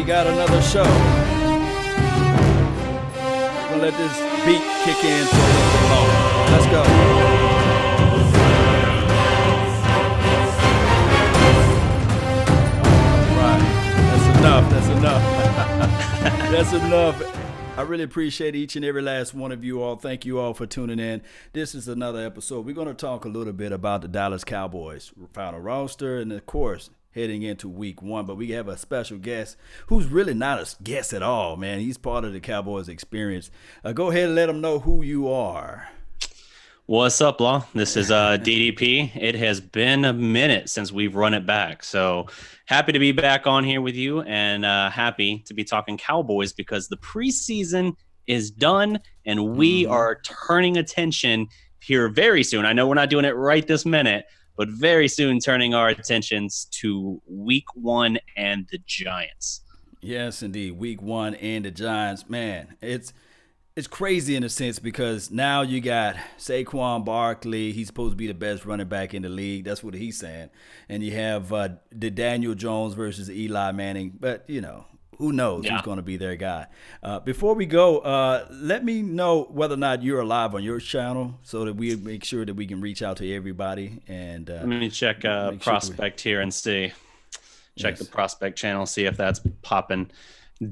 got another show. We'll let this beat kick in for a little bit longer. Let's go. All right. That's enough. That's enough. That's enough. I really appreciate each and every last one of you all. Thank you all for tuning in. This is another episode. We're going to talk a little bit about the Dallas Cowboys final roster and, of course, heading into week one. But we have a special guest who's really not a guest at all, man. He's part of the Cowboys Experience. Go ahead and let them know who you are. What's up, Law? This is DDP. It has been a minute since we've run it back. So happy to be back on here with you and happy to be talking Cowboys because the preseason is done and we are turning attention here very soon. I know we're not doing it right this minute, but very soon turning our attentions to week one and the Giants. Yes, indeed. Week one and the Giants. Man, it's crazy in a sense because now you got Saquon Barkley. He's supposed to be the best running back in the league. That's what he's saying. And you have the Daniel Jones versus Eli Manning. But, you know, who knows who's going to be their guy. Before we go, let me know whether or not you're live on your channel so that we make sure that we can reach out to everybody. And let me check Prospect here and see. Check the Prospect channel, see if that's popping.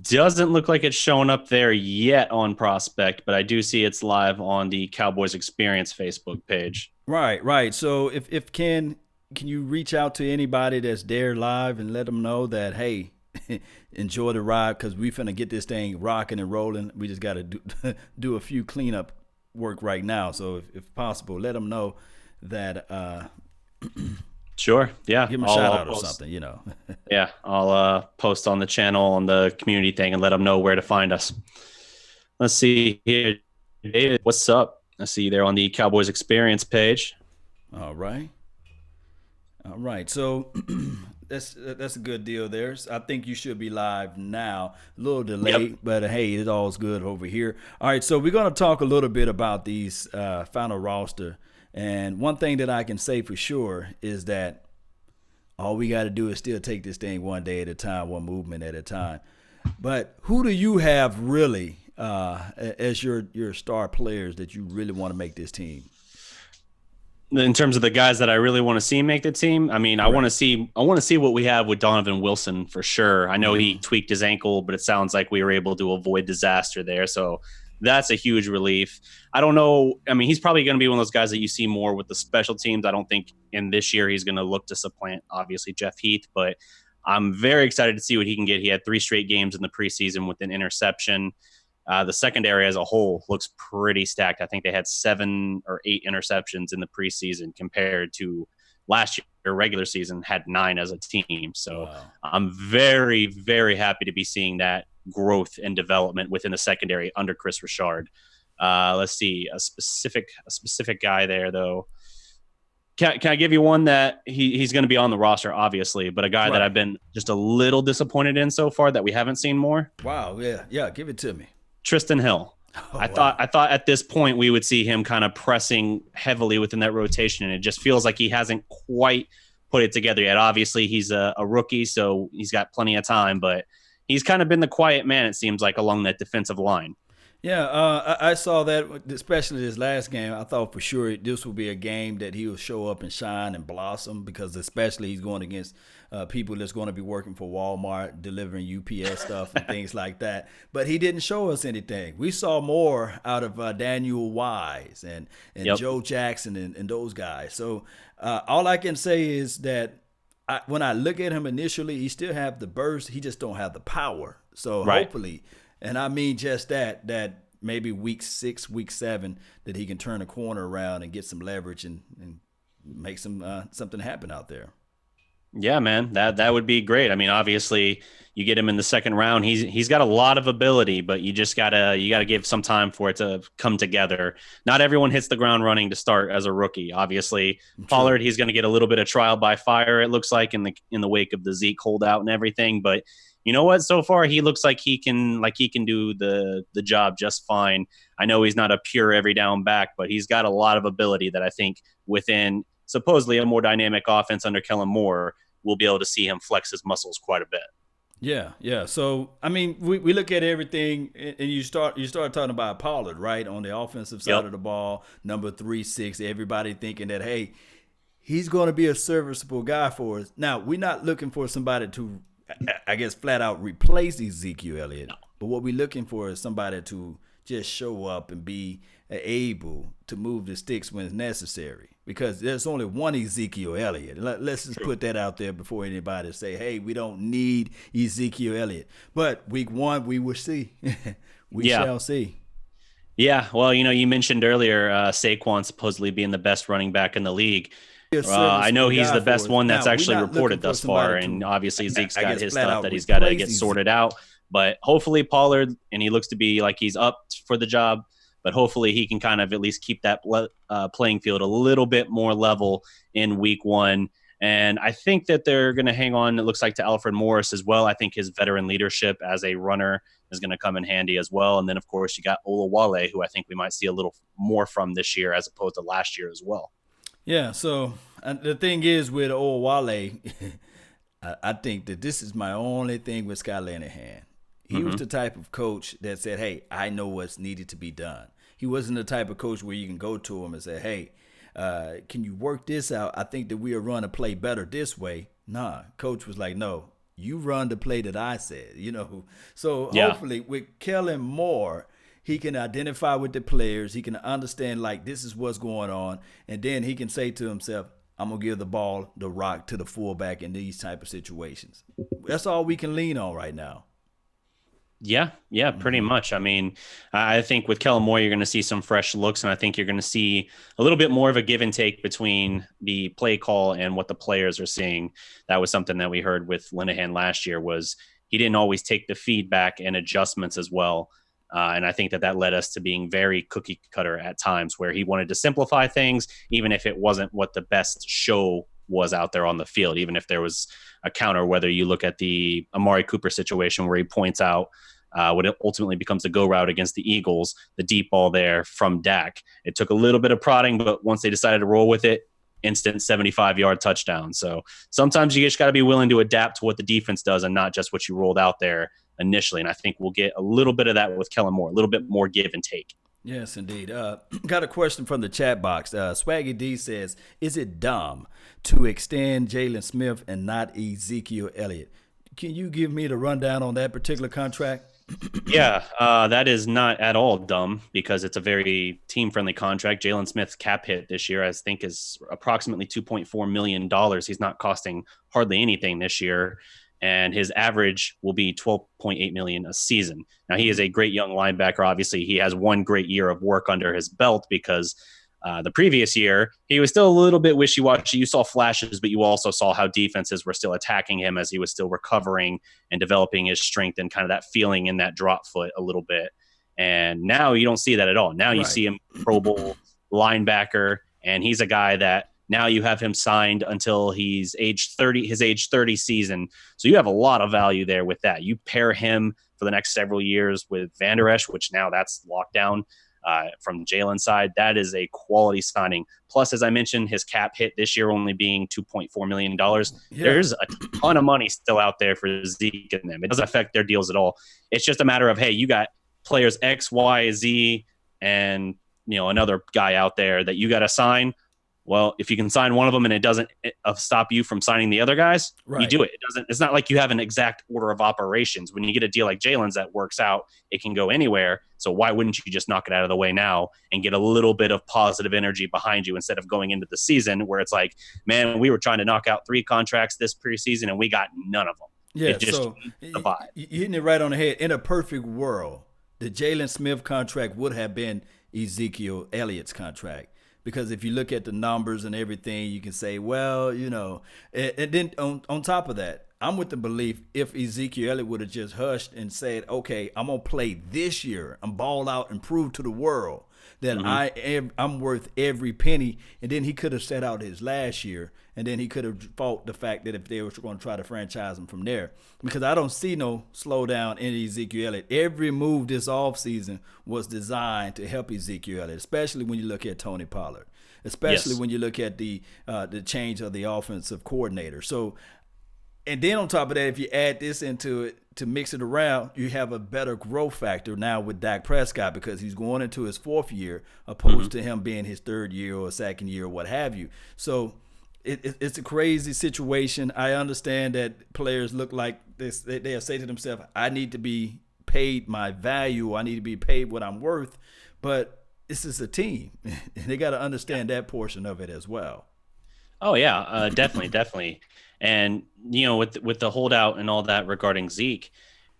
Doesn't look like it's showing up there yet on Prospect, but I do see it's live on the Cowboys Experience Facebook page. Right. So if can you reach out to anybody that's there live and let them know that, hey, enjoy the ride because we finna get this thing rocking and rolling. We just got to do a few cleanup work right now. So if possible, let them know that Sure. Yeah. Give them a shout out or something, you know. Yeah. I'll post on the channel on the community thing and let them know where to find us. Let's see here. David, what's up? I see you there on the Cowboys Experience page. All right. So that's a good deal there. I think you should be live now. A little delayed, but hey, it's all's good over here. All right. So we're going to talk a little bit about these final roster. And one thing that I can say for sure is that all we got to do is still take this thing one day at a time, one movement at a time. But who do you have really as your star players that you really want to make this team? In terms of the guys that I really want to see make the team, I mean, I want to see what we have with Donovan Wilson for sure. I know he tweaked his ankle, but it sounds like we were able to avoid disaster there. So that's a huge relief. I don't know. I mean, he's probably going to be one of those guys that you see more with the special teams. I don't think in this year he's going to look to supplant, obviously, Jeff Heath, but I'm very excited to see what he can get. He had 3 straight games in the preseason with an interception. The secondary as a whole looks pretty stacked. I think they had 7 or 8 interceptions in the preseason compared to last year, regular season, had 9 as a team. So I'm very, very happy to be seeing that growth and development within the secondary under Chris Richard. Let's see a specific guy there though. Can I give you one that he's going to be on the roster, obviously, but a guy that I've been just a little disappointed in so far that we haven't seen more. Wow. Yeah. Give it to me. Tristan Hill. I thought at this point we would see him kind of pressing heavily within that rotation, and it just feels like he hasn't quite put it together yet. Obviously, he's a rookie, so he's got plenty of time, but he's kind of been the quiet man, it seems like, along that defensive line. Yeah, I saw that, especially this last game. I thought for sure this would be a game that he will show up and shine and blossom because especially he's going against people that's going to be working for Walmart, delivering UPS stuff and things like that. But he didn't show us anything. We saw more out of Daniel Wise and Joe Jackson and those guys. So all I can say is that when I look at him initially, he still have the burst. He just don't have the power. So hopefully, and I mean just that maybe week 6, week 7, that he can turn a corner around and get some leverage and make something happen out there. Yeah, man, that would be great. I mean, obviously, you get him in the second round. He's got a lot of ability, but you gotta give some time for it to come together. Not everyone hits the ground running to start as a rookie. Obviously, Pollard, he's going to get a little bit of trial by fire. It looks like in the wake of the Zeke holdout and everything. But you know what? So far, he looks like he can do the job just fine. I know he's not a pure every down back, but he's got a lot of ability that I think within supposedly a more dynamic offense under Kellen Moore, we'll be able to see him flex his muscles quite a bit. Yeah, yeah. So I mean, we look at everything, and you start talking about Pollard, right, on the offensive side Yep. of the ball, number 3-6. Everybody thinking that, hey, he's going to be a serviceable guy for us. Now we're not looking for somebody to, I guess, flat out replace Ezekiel Elliott, but what we're looking for is somebody to just show up and be able to move the sticks when it's necessary. Because there's only one Ezekiel Elliott. Let's just True. put that out there before anybody say, "Hey, we don't need Ezekiel Elliott." But week one, we will see. We Yeah. shall see. Yeah. Well, you mentioned earlier Saquon supposedly being the best running back in the league. Be a I know serviceable he's guy the for best us. one that's Now we're actually not looking reported for thus far, somebody and to, obviously Zeke's I got guess, his flat stuff out that he's got to replace get Ezekiel. sorted out. But hopefully Pollard, and he looks to be like he's up for the job. But hopefully he can kind of at least keep that playing field a little bit more level in week one. And I think that they're going to hang on, it looks like, to Alfred Morris as well. I think his veteran leadership as a runner is going to come in handy as well. And then, of course, you got Olawale, who I think we might see a little more from this year as opposed to last year as well. Yeah. So the thing is with old Wale, I think that this is my only thing with Scott Linehan. He was Mm-hmm. the type of coach that said, "Hey, I know what's needed to be done." He wasn't the type of coach where you can go to him and say, "Hey, can you work this out? I think that we'll run a play better this way." Nah, coach was like, "No, you run the play that I said." So Yeah. hopefully with Kellen Moore, he can identify with the players. He can understand like this is what's going on, and then he can say to himself, "I'm gonna give the ball, the rock to the fullback in these type of situations." That's all we can lean on right now. Yeah, pretty much. I mean, I think with Kellen Moore, you're going to see some fresh looks, and I think you're going to see a little bit more of a give and take between the play call and what the players are seeing. That was something that we heard with Linehan last year was he didn't always take the feedback and adjustments as well. And I think that led us to being very cookie cutter at times where he wanted to simplify things, even if it wasn't what the best show was out there on the field, even if there was a counter, whether you look at the Amari Cooper situation where he points out what ultimately becomes the go route against the Eagles, the deep ball there from Dak. It took a little bit of prodding, but once they decided to roll with it, instant 75-yard touchdown. So sometimes you just got to be willing to adapt to what the defense does and not just what you rolled out there initially. And I think we'll get a little bit of that with Kellen Moore, a little bit more give and take. Yes, indeed. Got a question from the chat box. Swaggy D says, "Is it dumb to extend Jalen Smith and not Ezekiel Elliott?" Can you give me the rundown on that particular contract? Yeah, that is not at all dumb because it's a very team-friendly contract. Jalen Smith's cap hit this year, I think, is approximately $2.4 million. He's not costing hardly anything this year, and his average will be $12.8 million a season. Now, he is a great young linebacker. Obviously, he has one great year of work under his belt because the previous year, he was still a little bit wishy-washy. You saw flashes, but you also saw how defenses were still attacking him as he was still recovering and developing his strength and kind of that feeling in that drop foot a little bit. And now you don't see that at all. Now you Right. see him Pro Bowl linebacker, and he's a guy that now you have him signed until he's age 30, his age 30 season. So you have a lot of value there with that. You pair him for the next several years with Van Der Esch, which now that's locked down from Jalen's side. That is a quality signing. Plus, as I mentioned, his cap hit this year only being $2.4 million. Yeah. There's a ton of money still out there for Zeke and them. It doesn't affect their deals at all. It's just a matter of, hey, you got players X, Y, Z, and another guy out there that you got to sign. Well, if you can sign one of them and it doesn't stop you from signing the other guys, you Right. do it. It doesn't. It's not like you have an exact order of operations. When you get a deal like Jalen's that works out, it can go anywhere. So why wouldn't you just knock it out of the way now and get a little bit of positive energy behind you instead of going into the season where it's like, man, we were trying to knock out 3 contracts this preseason and we got none of them. Yeah. It just So the vibe. you're hitting it right on the head. In a perfect world, the Jalen Smith contract would have been Ezekiel Elliott's contract. Because if you look at the numbers and everything, you can say, well, and then on top of that, I'm with the belief if Ezekiel Elliott would have just hushed and said, okay, I'm going to play this year, I'm ball out and prove to the world that I'm worth every penny. And then he could have set out his last year, and then he could have fought the fact that if they were going to try to franchise him from there. Because I don't see no slowdown in Ezekiel Elliott. Every move this offseason was designed to help Ezekiel Elliott, especially when you look at Tony Pollard, especially Yes. when you look at the change of the offensive coordinator. So And then on top of that, if you add this into it to mix it around, you have a better growth factor now with Dak Prescott because he's going into his fourth year opposed to him being his third year or second year or what have you. So it's a crazy situation. I understand that players look like this. They'll say to themselves, I need to be paid my value. I need to be paid what I'm worth. But this is a team. And they got to understand that portion of it as well. Oh yeah, definitely. And with the holdout and all that regarding Zeke,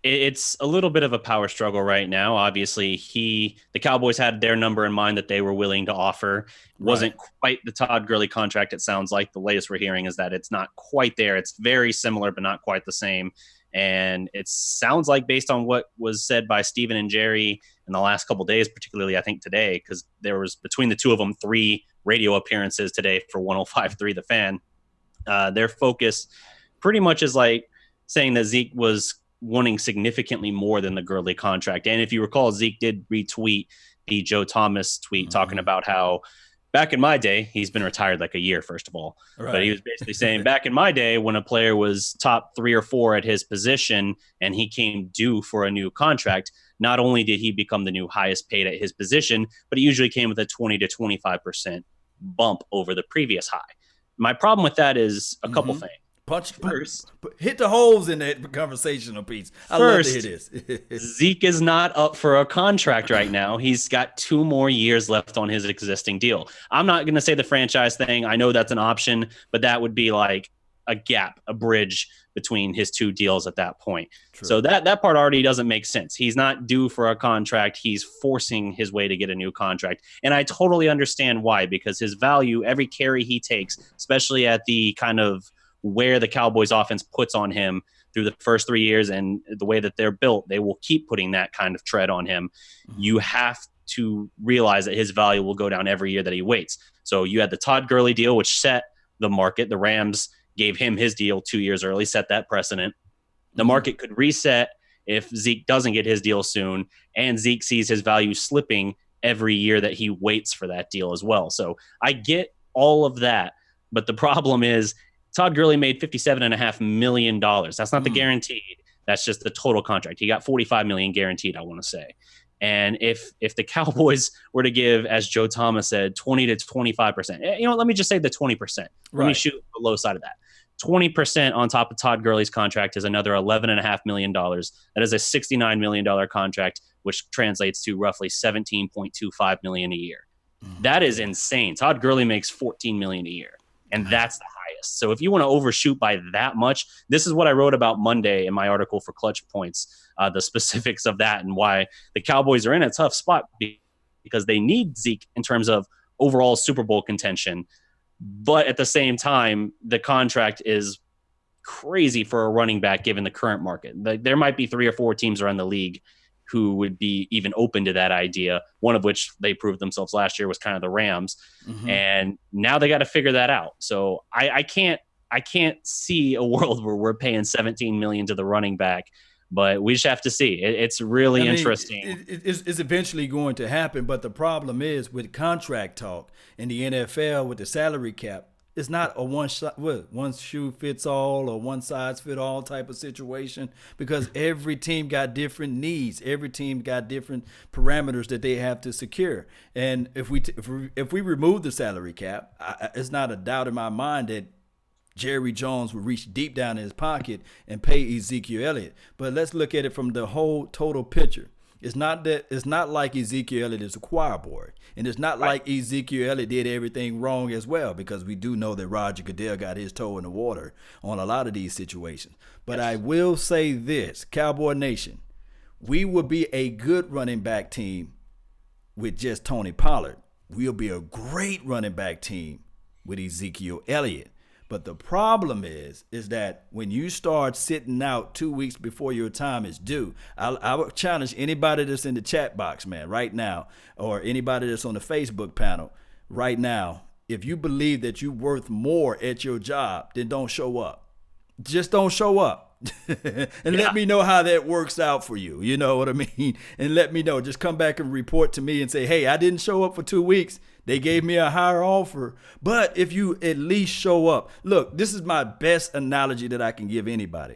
it's a little bit of a power struggle right now. Obviously, the Cowboys had their number in mind that they were willing to offer. Wasn't quite the Todd Gurley contract. It sounds like the latest we're hearing is that it's not quite there. It's very similar, but not quite the same. And it sounds like, based on what was said by Steven and Jerry in the last couple of days, particularly I think today, because there was between the two of them 3 radio appearances today for 105.3 The Fan. Their focus pretty much is like saying that Zeke was wanting significantly more than the Gurley contract. And if you recall, Zeke did retweet the Joe Thomas tweet talking about how back in my day, he's been retired like a year, first of all. Right. But he was basically saying back in my day when a player was top 3 or 4 at his position and he came due for a new contract, not only did he become the new highest paid at his position, but he usually came with a 20 to 25% bump over the previous high. My problem with that is a couple things. Hit the holes in that conversational piece. I love to hear this. Zeke is not up for a contract right now. He's got 2 more years left on his existing deal. I'm not going to say the franchise thing. I know that's an option, but that would be like a gap, a bridge between his 2 deals at that point. True. So that part already doesn't make sense. He's not due for a contract. He's forcing his way to get a new contract. And I totally understand why, because his value, every carry he takes, especially at the kind of where the Cowboys offense puts on him through the first 3 years and the way that they're built, they will keep putting that kind of tread on him. You have to realize that his value will go down every year that he waits. So you had the Todd Gurley deal, which set the market. The Rams gave him his deal 2 years early, set that precedent. The market could reset if Zeke doesn't get his deal soon, and Zeke sees his value slipping every year that he waits for that deal as well. So I get all of that, but the problem is Todd Gurley made $57.5 million. That's not the guaranteed. That's just the total contract. He got $45 million guaranteed, I want to say. And if the Cowboys were to give, as Joe Thomas said, 20 to 25%, let me just say the 20%. Let me shoot the low side of that. 20% on top of Todd Gurley's contract is another $11.5 million. That is a $69 million contract, which translates to roughly $17.25 million a year. That is insane. Todd Gurley makes $14 million a year, and that's the highest. So if you want to overshoot by that much, this is what I wrote about Monday in my article for Clutch Points, the specifics of that and why the Cowboys are in a tough spot because they need Zeke in terms of overall Super Bowl contention. But at the same time, the contract is crazy for a running back given the current market. There might be 3 or 4 teams around the league who would be even open to that idea, one of which they proved themselves last year was kind of the Rams. And now they got to figure that out. So I can't see a world where we're paying $17 million to the running back, but we just have to see. It's really interesting. It's eventually going to happen, but the problem is with contract talk in the NFL with the salary cap, it's not a one shoe fits all or one size fit all type of situation because every team got different needs. Every team got different parameters that they have to secure. And if we remove the salary cap, it's not a doubt in my mind that Jerry Jones would reach deep down in his pocket and pay Ezekiel Elliott. But let's look at it from the whole total picture. It's not like Ezekiel Elliott is a choir boy. And it's not like Ezekiel Elliott did everything wrong as well, because we do know that Roger Goodell got his toe in the water on a lot of these situations. But I will say this, Cowboy Nation, we will be a good running back team with just Tony Pollard. We'll be a great running back team with Ezekiel Elliott. But the problem is that when you start sitting out 2 weeks before your time is due, I would challenge anybody that's in the chat box, man, right now, or anybody that's on the Facebook panel right now, if you believe that you're worth more at your job, then don't show up. Just don't show up. And let me know how that works out for you. You know what I mean? And let me know. Just come back and report to me and say, hey, I didn't show up for 2 weeks. They gave me a higher offer. But if you at least show up, look, this is my best analogy that I can give anybody,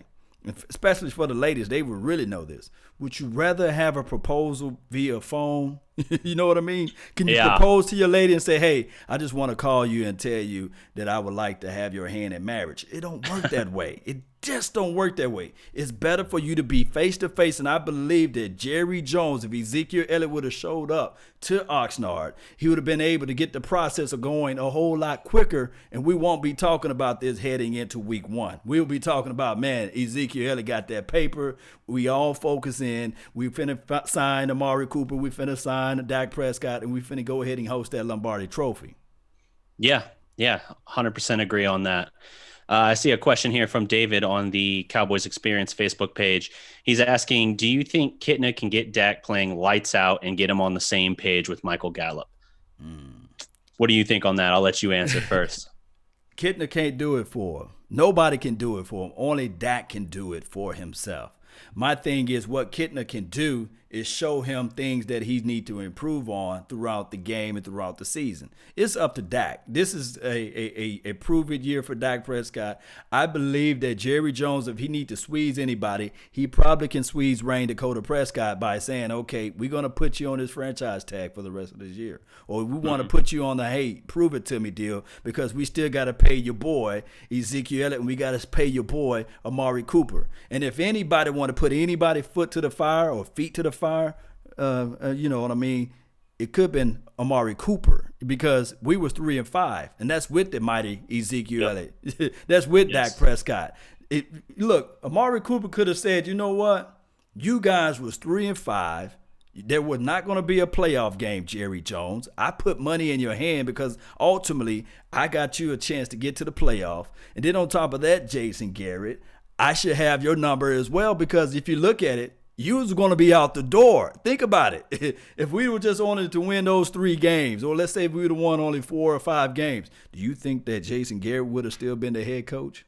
especially for the ladies. They would really know this. Would you rather have a proposal via phone? You know what I mean? Can you propose to your lady and say, hey, I just want to call you and tell you that I would like to have your hand in marriage? It don't work that way. It just don't work that way. It's better for you to be face to face. And I believe that Jerry Jones, if Ezekiel Elliott would have showed up to Oxnard, he would have been able to get the process of going a whole lot quicker. And we won't be talking about this heading into week 1. We'll be talking about, man, Ezekiel Elliott got that paper. We all focus in. We finna sign Amari Cooper. We finna sign Dak Prescott. And we finna go ahead and host that Lombardi Trophy. Yeah, 100% agree on that. I see a question here from David on the Cowboys Experience Facebook page. He's asking, do you think Kitna can get Dak playing lights out and get him on the same page with Michael Gallup? What do you think on that? I'll let you answer first. Kitna can't do it for him. Nobody can do it for him. Only Dak can do it for himself. My thing is what Kitna can do is show him things that he needs to improve on throughout the game and throughout the season. It's up to Dak. This is a prove-it year for Dak Prescott. I believe that Jerry Jones, if he needs to squeeze anybody, he probably can squeeze Rain Dakota Prescott by saying, okay, we're going to put you on this franchise tag for the rest of this year. Or we want to put you on the, hey, prove it to me deal, because we still got to pay your boy Ezekiel Elliott and we got to pay your boy Amari Cooper. And if anybody want to put anybody foot to the fire or feet to the fire, you know what I mean? It could have been Amari Cooper, because we was 3-5, and that's with the mighty Ezekiel Elliott. That's with Dak Prescott. Look, Amari Cooper could have said, you know what? You guys was 3-5. There was not going to be a playoff game, Jerry Jones. I put money in your hand because ultimately I got you a chance to get to the playoff. And then on top of that, Jason Garrett, I should have your number as well, because if you look at it, you was going to be out the door. Think about it. If we were just wanted to win those 3 games, or let's say if we would have won only 4 or 5 games, do you think that Jason Garrett would have still been the head coach?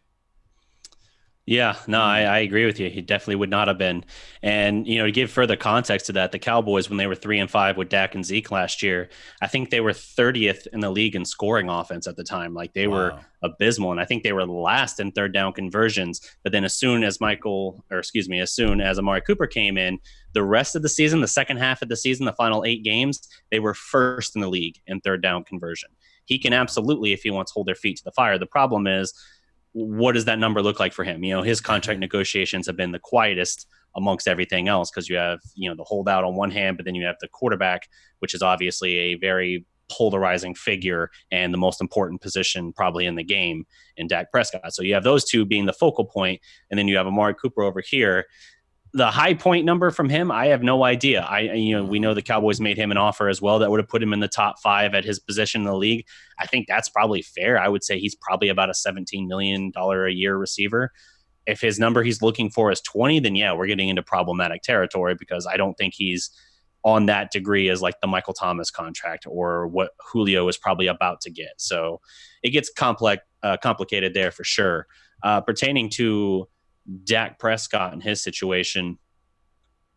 Yeah, no, I agree with you. He definitely would not have been. And, you know, to give further context to that, the Cowboys, when they were 3-5 with Dak and Zeke last year, I think they were 30th in the league in scoring offense at the time. Like, they were abysmal. And I think they were last in third down conversions. But then as soon as Amari Cooper came in, the rest of the season, the second half of the season, the final 8 games, they were first in the league in third down conversion. He can absolutely, if he wants, hold their feet to the fire. The problem is, what does that number look like for him? You know, his contract negotiations have been the quietest amongst everything else, because you have, you know, the holdout on one hand, but then you have the quarterback, which is obviously a very polarizing figure and the most important position probably in the game in Dak Prescott. So you have those two being the focal point, and then you have Amari Cooper over here. The high point number from him, I have no idea. We know the Cowboys made him an offer as well that would have put him in the top 5 at his position in the league. I think that's probably fair. I would say he's probably about a $17 million a year receiver. If his number he's looking for is 20, then yeah, we're getting into problematic territory, because I don't think he's on that degree as like the Michael Thomas contract or what Julio is probably about to get. So it gets complicated there for sure. Pertaining to Dak Prescott and his situation,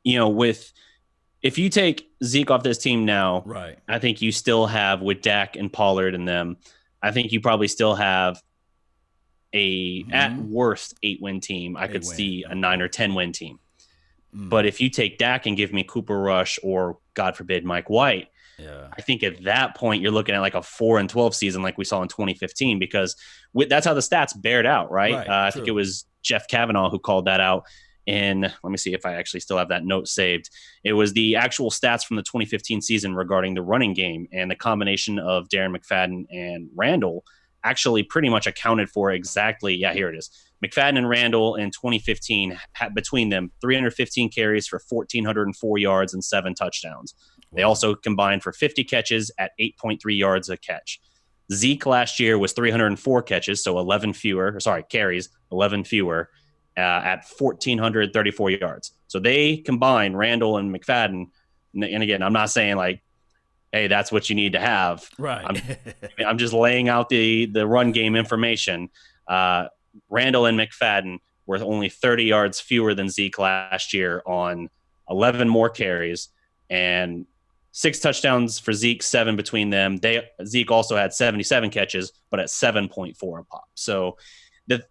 you know, if you take Zeke off this team now, right, I think you still have, with Dak and Pollard and them, I think you probably still have at worst 8-win team. I could see a 9 or 10 win team. But if you take Dak and give me Cooper Rush or, God forbid, Mike White, I think at that point you're looking at like a 4-12 season like we saw in 2015, because that's how the stats bared out, right? I think it was Jeff Kavanaugh who called that out in, let me see if I actually still have that note saved. It was the actual stats from the 2015 season regarding the running game, and the combination of Darren McFadden and Randall actually pretty much accounted for exactly, here it is. McFadden and Randall in 2015 had between them 315 carries for 1,404 yards and 7 touchdowns. They also combined for 50 catches at 8.3 yards a catch. Zeke last year was 304 catches, so carries, 11 fewer, at 1,434 yards. So they combined, Randall and McFadden, and again, I'm not saying like, hey, that's what you need to have. Right. I'm just laying out the run game information. Randall and McFadden were only 30 yards fewer than Zeke last year on 11 more carries, and 6 touchdowns for Zeke, 7 between them. Zeke also had 77 catches, but at 7.4 a pop. So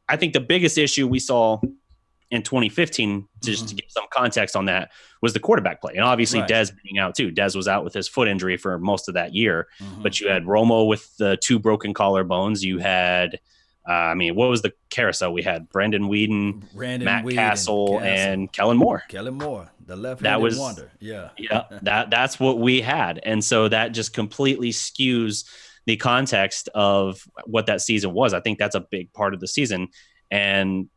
I think the biggest issue we saw in 2015, just to give some context on that, was the quarterback play. And obviously Dez being out too. Dez was out with his foot injury for most of that year, but you had Romo with the 2 broken collarbones. You had, what was the carousel? We had Brandon Whedon, Matt Castle, and Kellen Moore. Kellen Moore, the left-handed wonder. Yeah. That's what we had. And so that just completely skews the context of what that season was. I think that's a big part of the season. And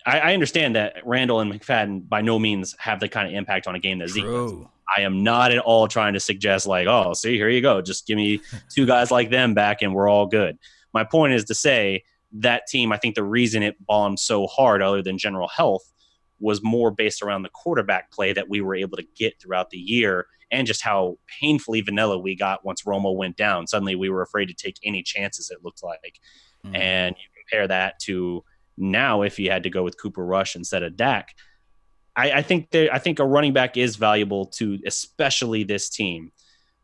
I understand that Randall and McFadden by no means have the kind of impact on a game that Zeke does. I am not at all trying to suggest like, oh, see, here you go. Just give me 2 guys like them back and we're all good. My point is to say that team, I think the reason it bombed so hard, other than general health, was more based around the quarterback play that we were able to get throughout the year, and just how painfully vanilla we got once Romo went down. Suddenly we were afraid to take any chances, it looked like. And you compare that to now, if you had to go with Cooper Rush instead of Dak, I think a running back is valuable to especially this team,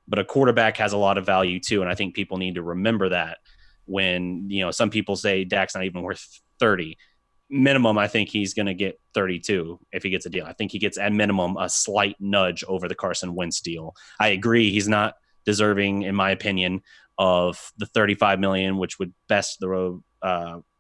but a quarterback has a lot of value too. And I think people need to remember that when, some people say Dak's not even worth 30 minimum. I think he's going to get 32 if he gets a deal. I think he gets at minimum a slight nudge over the Carson Wentz deal. I agree. He's not deserving, in my opinion, of the $35 million, which would best the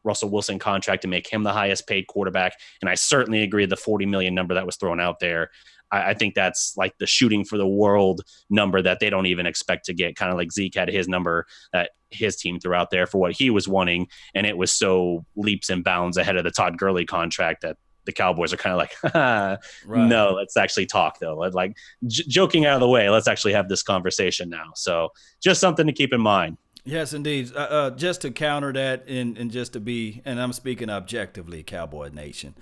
Russell Wilson contract to make him the highest paid quarterback. And I certainly agree the $40 million number that was thrown out there. I think that's like the shooting for the world number that they don't even expect to get, kind of like Zeke had his number that his team threw out there for what he was wanting. And it was so leaps and bounds ahead of the Todd Gurley contract that the Cowboys are kind of like, no, let's actually talk though. Like joking out of the way, let's actually have this conversation now. So just something to keep in mind. Yes, indeed. Just to counter that, and just to be, and I'm speaking objectively, Cowboy Nation,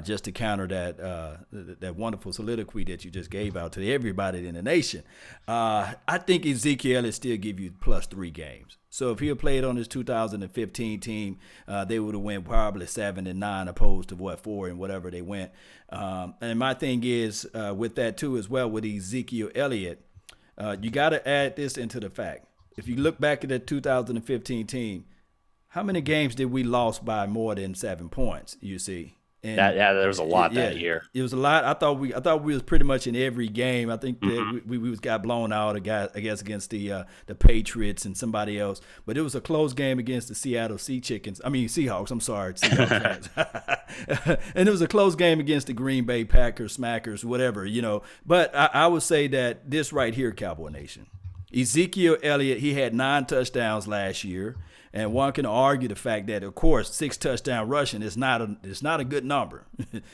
just to counter that wonderful soliloquy that you just gave out to everybody in the nation, I think Ezekiel Elliott still give you +3 games. So if he had played on his 2015 team, they would have went probably 7-9 opposed to 4 and whatever they went. And my thing is with that too as well with Ezekiel Elliott, you got to add this into the fact. If you look back at that 2015 team, how many games did we lost by more than 7 points? You see, and there was a lot that year. It was a lot. I thought we was pretty much in every game. I think that we got blown out. I guess against the Patriots and somebody else, but it was a close game against the Seahawks. I'm sorry, Seahawks fans. And it was a close game against the Green Bay Packers, Smackers, whatever, But I would say that this right here, Cowboy Nation. Ezekiel Elliott, he had 9 touchdowns last year, and one can argue the fact that, of course, 6 touchdown rushing is not a good number.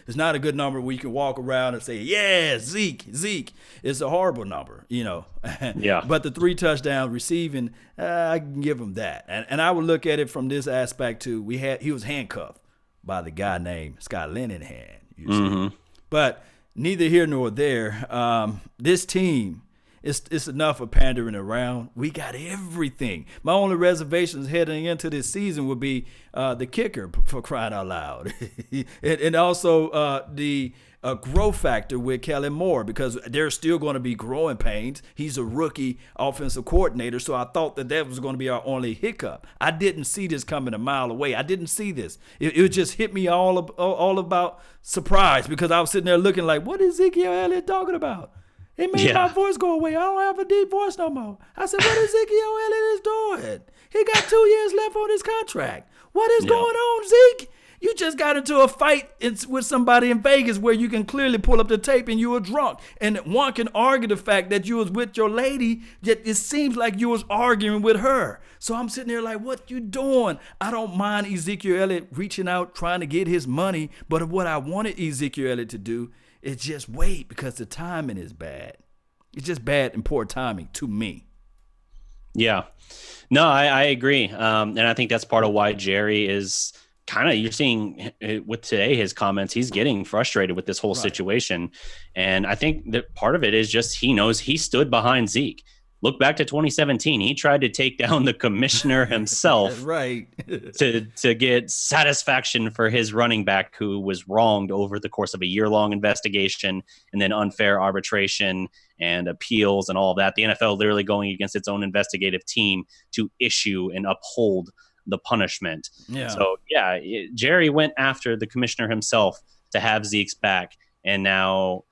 It's not a good number where you can walk around and say, yeah, Zeke. It's a horrible number, Yeah. But the 3 touchdown receiving, I can give him that. And I would look at it from this aspect too. He was handcuffed by the guy named Scott Linehan, you see. But neither here nor there. This team. It's enough of pandering around. We got everything. My only reservations heading into this season would be the kicker, for crying out loud, and also the growth factor with Kellen Moore, because there's still going to be growing pains. He's a rookie offensive coordinator, so I thought that was going to be our only hiccup. I didn't see this coming a mile away. I didn't see this. It just hit me all about surprise, because I was sitting there looking like, what is Ezekiel Elliott talking about? It made my voice go away. I don't have a deep voice no more. I said, what Ezekiel Elliott is doing? He got 2 years left on his contract. What is going on, Zeke? You just got into a fight with somebody in Vegas where you can clearly pull up the tape and you were drunk. And one can argue the fact that you was with your lady, yet it seems like you was arguing with her. So I'm sitting there like, what you doing? I don't mind Ezekiel Elliott reaching out, trying to get his money. But what I wanted Ezekiel Elliott to do is just wait, because the timing is bad. It's just bad and poor timing to me. Yeah. No, I agree. And I think that's part of why Jerry is kind of, you're seeing with today, his comments, he's getting frustrated with this whole situation. And I think that part of it is just he knows he stood behind Zeke. look back to 2017. He tried to take down the commissioner himself Right. to get satisfaction for his running back who was wronged over the course of a year-long investigation and then unfair arbitration and appeals and all of that. The NFL literally going against its own investigative team to issue and uphold the punishment. Yeah. So, yeah, Jerry went after the commissioner himself to have Zeke's back. And now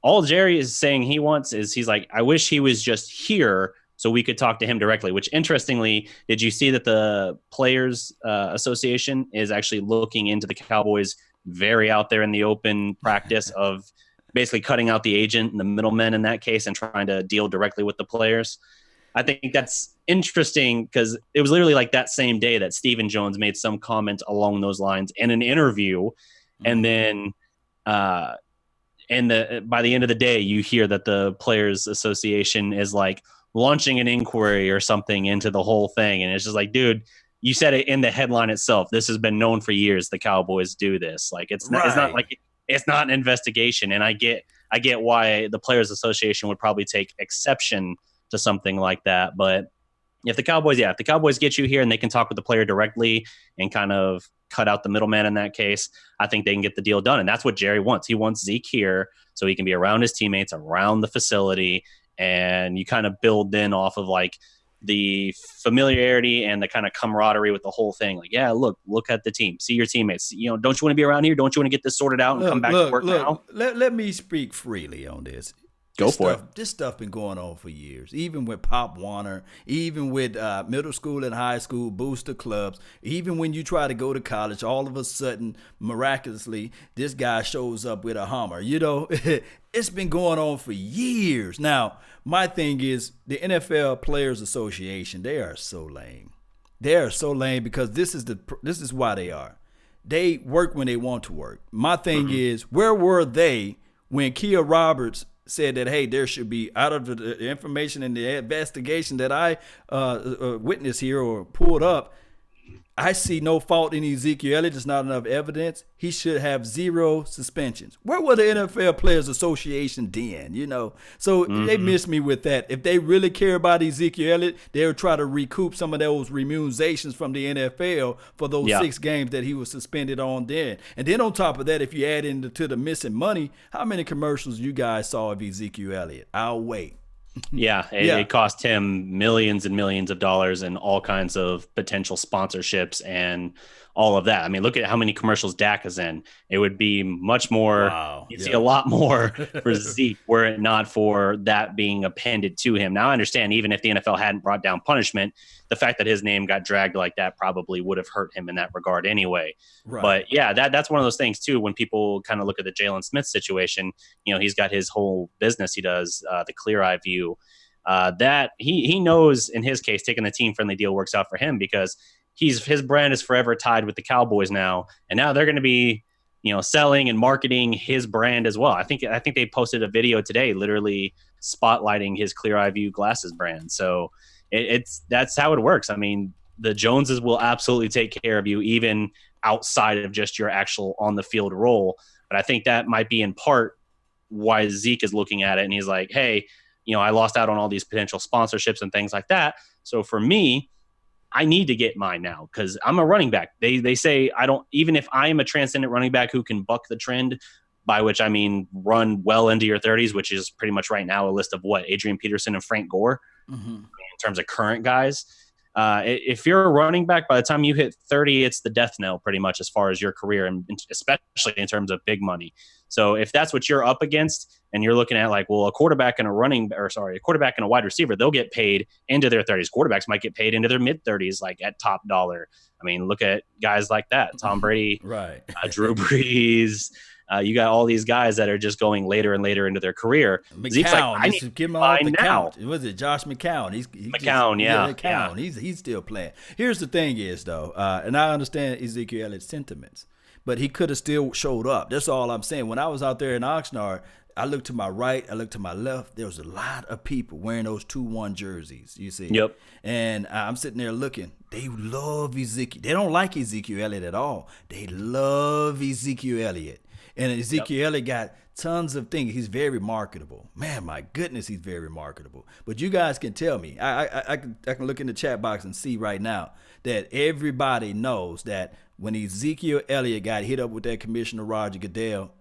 all Jerry is saying he wants is he's like, I wish he was just here so we could talk to him directly, which interestingly, did you see that the Players Association is actually looking into the Cowboys very out there in the open practice of basically cutting out the agent and the middlemen in that case and trying to deal directly with the players? I think that's interesting because it was literally like that same day that Stephen Jones made some comment along those lines in an interview. And then by the end of the day, you hear that the Players Association is like launching an inquiry or something into the whole thing. And it's just like, dude, you said it in the headline itself. This has been known for years. The Cowboys do this. Like, it's not like it's not an investigation. And I get why the Players Association would probably take exception to something like that. But if the Cowboys get you here and they can talk with the player directly and kind of cut out the middleman in that case, I think they can get the deal done. And that's what Jerry wants. He wants Zeke here so he can be around his teammates, around the facility, and you kind of build then off of like the familiarity and the kind of camaraderie with the whole thing. Like, yeah, look at the team, see your teammates. You know, don't you want to be around here? Don't you want to get this sorted out and come back to work now? Let me speak freely on this. Go for it. This stuff been going on for years, even with Pop Warner, even with middle school and high school booster clubs. Even when you try to go to college, all of a sudden, miraculously, this guy shows up with a Hummer. You know, it's been going on for years. Now, my thing is the NFL Players Association. They are so lame. They are so lame because this is why they are. They work when they want to work. My thing is, where were they when Kia Roberts said that, hey, there should be, out of the information in the investigation that I witnessed here or pulled up, I see no fault in Ezekiel Elliott. There's not enough evidence. He should have 0 suspensions. Where were the NFL Players Association then? You know, so they missed me with that. If they really care about Ezekiel Elliott, they'll try to recoup some of those remunerations from the NFL for those 6 games that he was suspended on then. And then on top of that, if you add into the missing money, how many commercials you guys saw of Ezekiel Elliott? I'll wait. It cost him millions and millions of dollars and all kinds of potential sponsorships and all of that. I mean, look at how many commercials Dak is in. It would be much more. Wow. You'd see a lot more for Zeke were it not for that being appended to him. Now, I understand even if the NFL hadn't brought down punishment, the fact that his name got dragged like that probably would have hurt him in that regard anyway. Right. But yeah, that's one of those things too. When people kind of look at the Jalen Smith situation, you know, he's got his whole business. He does the Clear Eye View. That he knows in his case, taking the team friendly deal works out for him because his brand is forever tied with the Cowboys now, and now they're going to be, you know, selling and marketing his brand as well. I think they posted a video today, literally spotlighting his Clear Eye View glasses brand. So that's how it works. I mean, the Joneses will absolutely take care of you, even outside of just your actual on the field role. But I think that might be in part why Zeke is looking at it, and he's like, hey, you know, I lost out on all these potential sponsorships and things like that. So for me, I need to get mine now because I'm a running back. They say I don't, even if I am a transcendent running back who can buck the trend, by which I mean run well into your 30s, which is pretty much right now a list of what, Adrian Peterson and Frank Gore in terms of current guys. If you're a running back, by the time you hit 30, it's the death knell pretty much as far as your career, and especially in terms of big money. So if that's what you're up against and you're looking at like, well, a quarterback and a wide receiver, they'll get paid into their 30s. Quarterbacks might get paid into their mid 30s, like at top dollar. I mean, look at guys like that. Tom Brady, right? Drew Brees. You got all these guys that are just going later and later into their career. Zeke's like, I need to give him off the count. Was it Josh McCown? McCown. He's still playing. Here's the thing is, though, and I understand Ezekiel Elliott's sentiments, but he could have still showed up. That's all I'm saying. When I was out there in Oxnard, I looked to my right, I looked to my left. There was a lot of people wearing those 2-1 jerseys, you see. Yep. And I'm sitting there looking. They love Ezekiel. They don't like Ezekiel Elliott at all. They love Ezekiel Elliott. And Ezekiel Elliott got tons of things. He's very marketable. Man, my goodness, he's very marketable. But you guys can tell me. I can look in the chat box and see right now that everybody knows that when Ezekiel Elliott got hit up with that Commissioner Roger Goodell,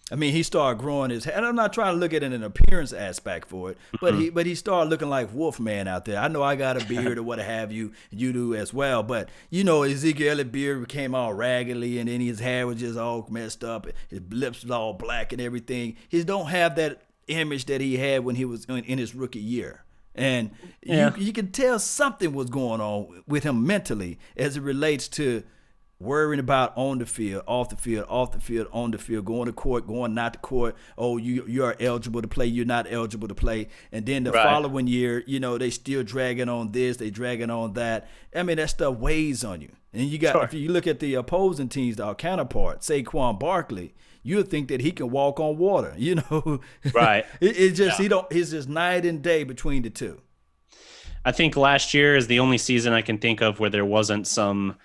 I mean, he started growing his hair. And I'm not trying to look at it in an appearance aspect for it, but he started looking like Wolfman out there. I know I got a beard or what have you, and you do as well. But you know, Ezekiel Elliott's beard came all raggedy, and then his hair was just all messed up. His lips was all black and everything. He don't have that image that he had when he was in his rookie year. And you can tell something was going on with him mentally as it relates to worrying about on the field, off the field, off the field, on the field, going to court, going not to court. Oh, you are eligible to play, you're not eligible to play. And then the following year, you know, they still dragging on this, they dragging on that. I mean, that stuff weighs on you. And you got, if you look at the opposing teams, our counterpart, Saquon Barkley, you would think that he can walk on water, you know. Right. It's just it's just night and day between the two. I think last year is the only season I can think of where there wasn't some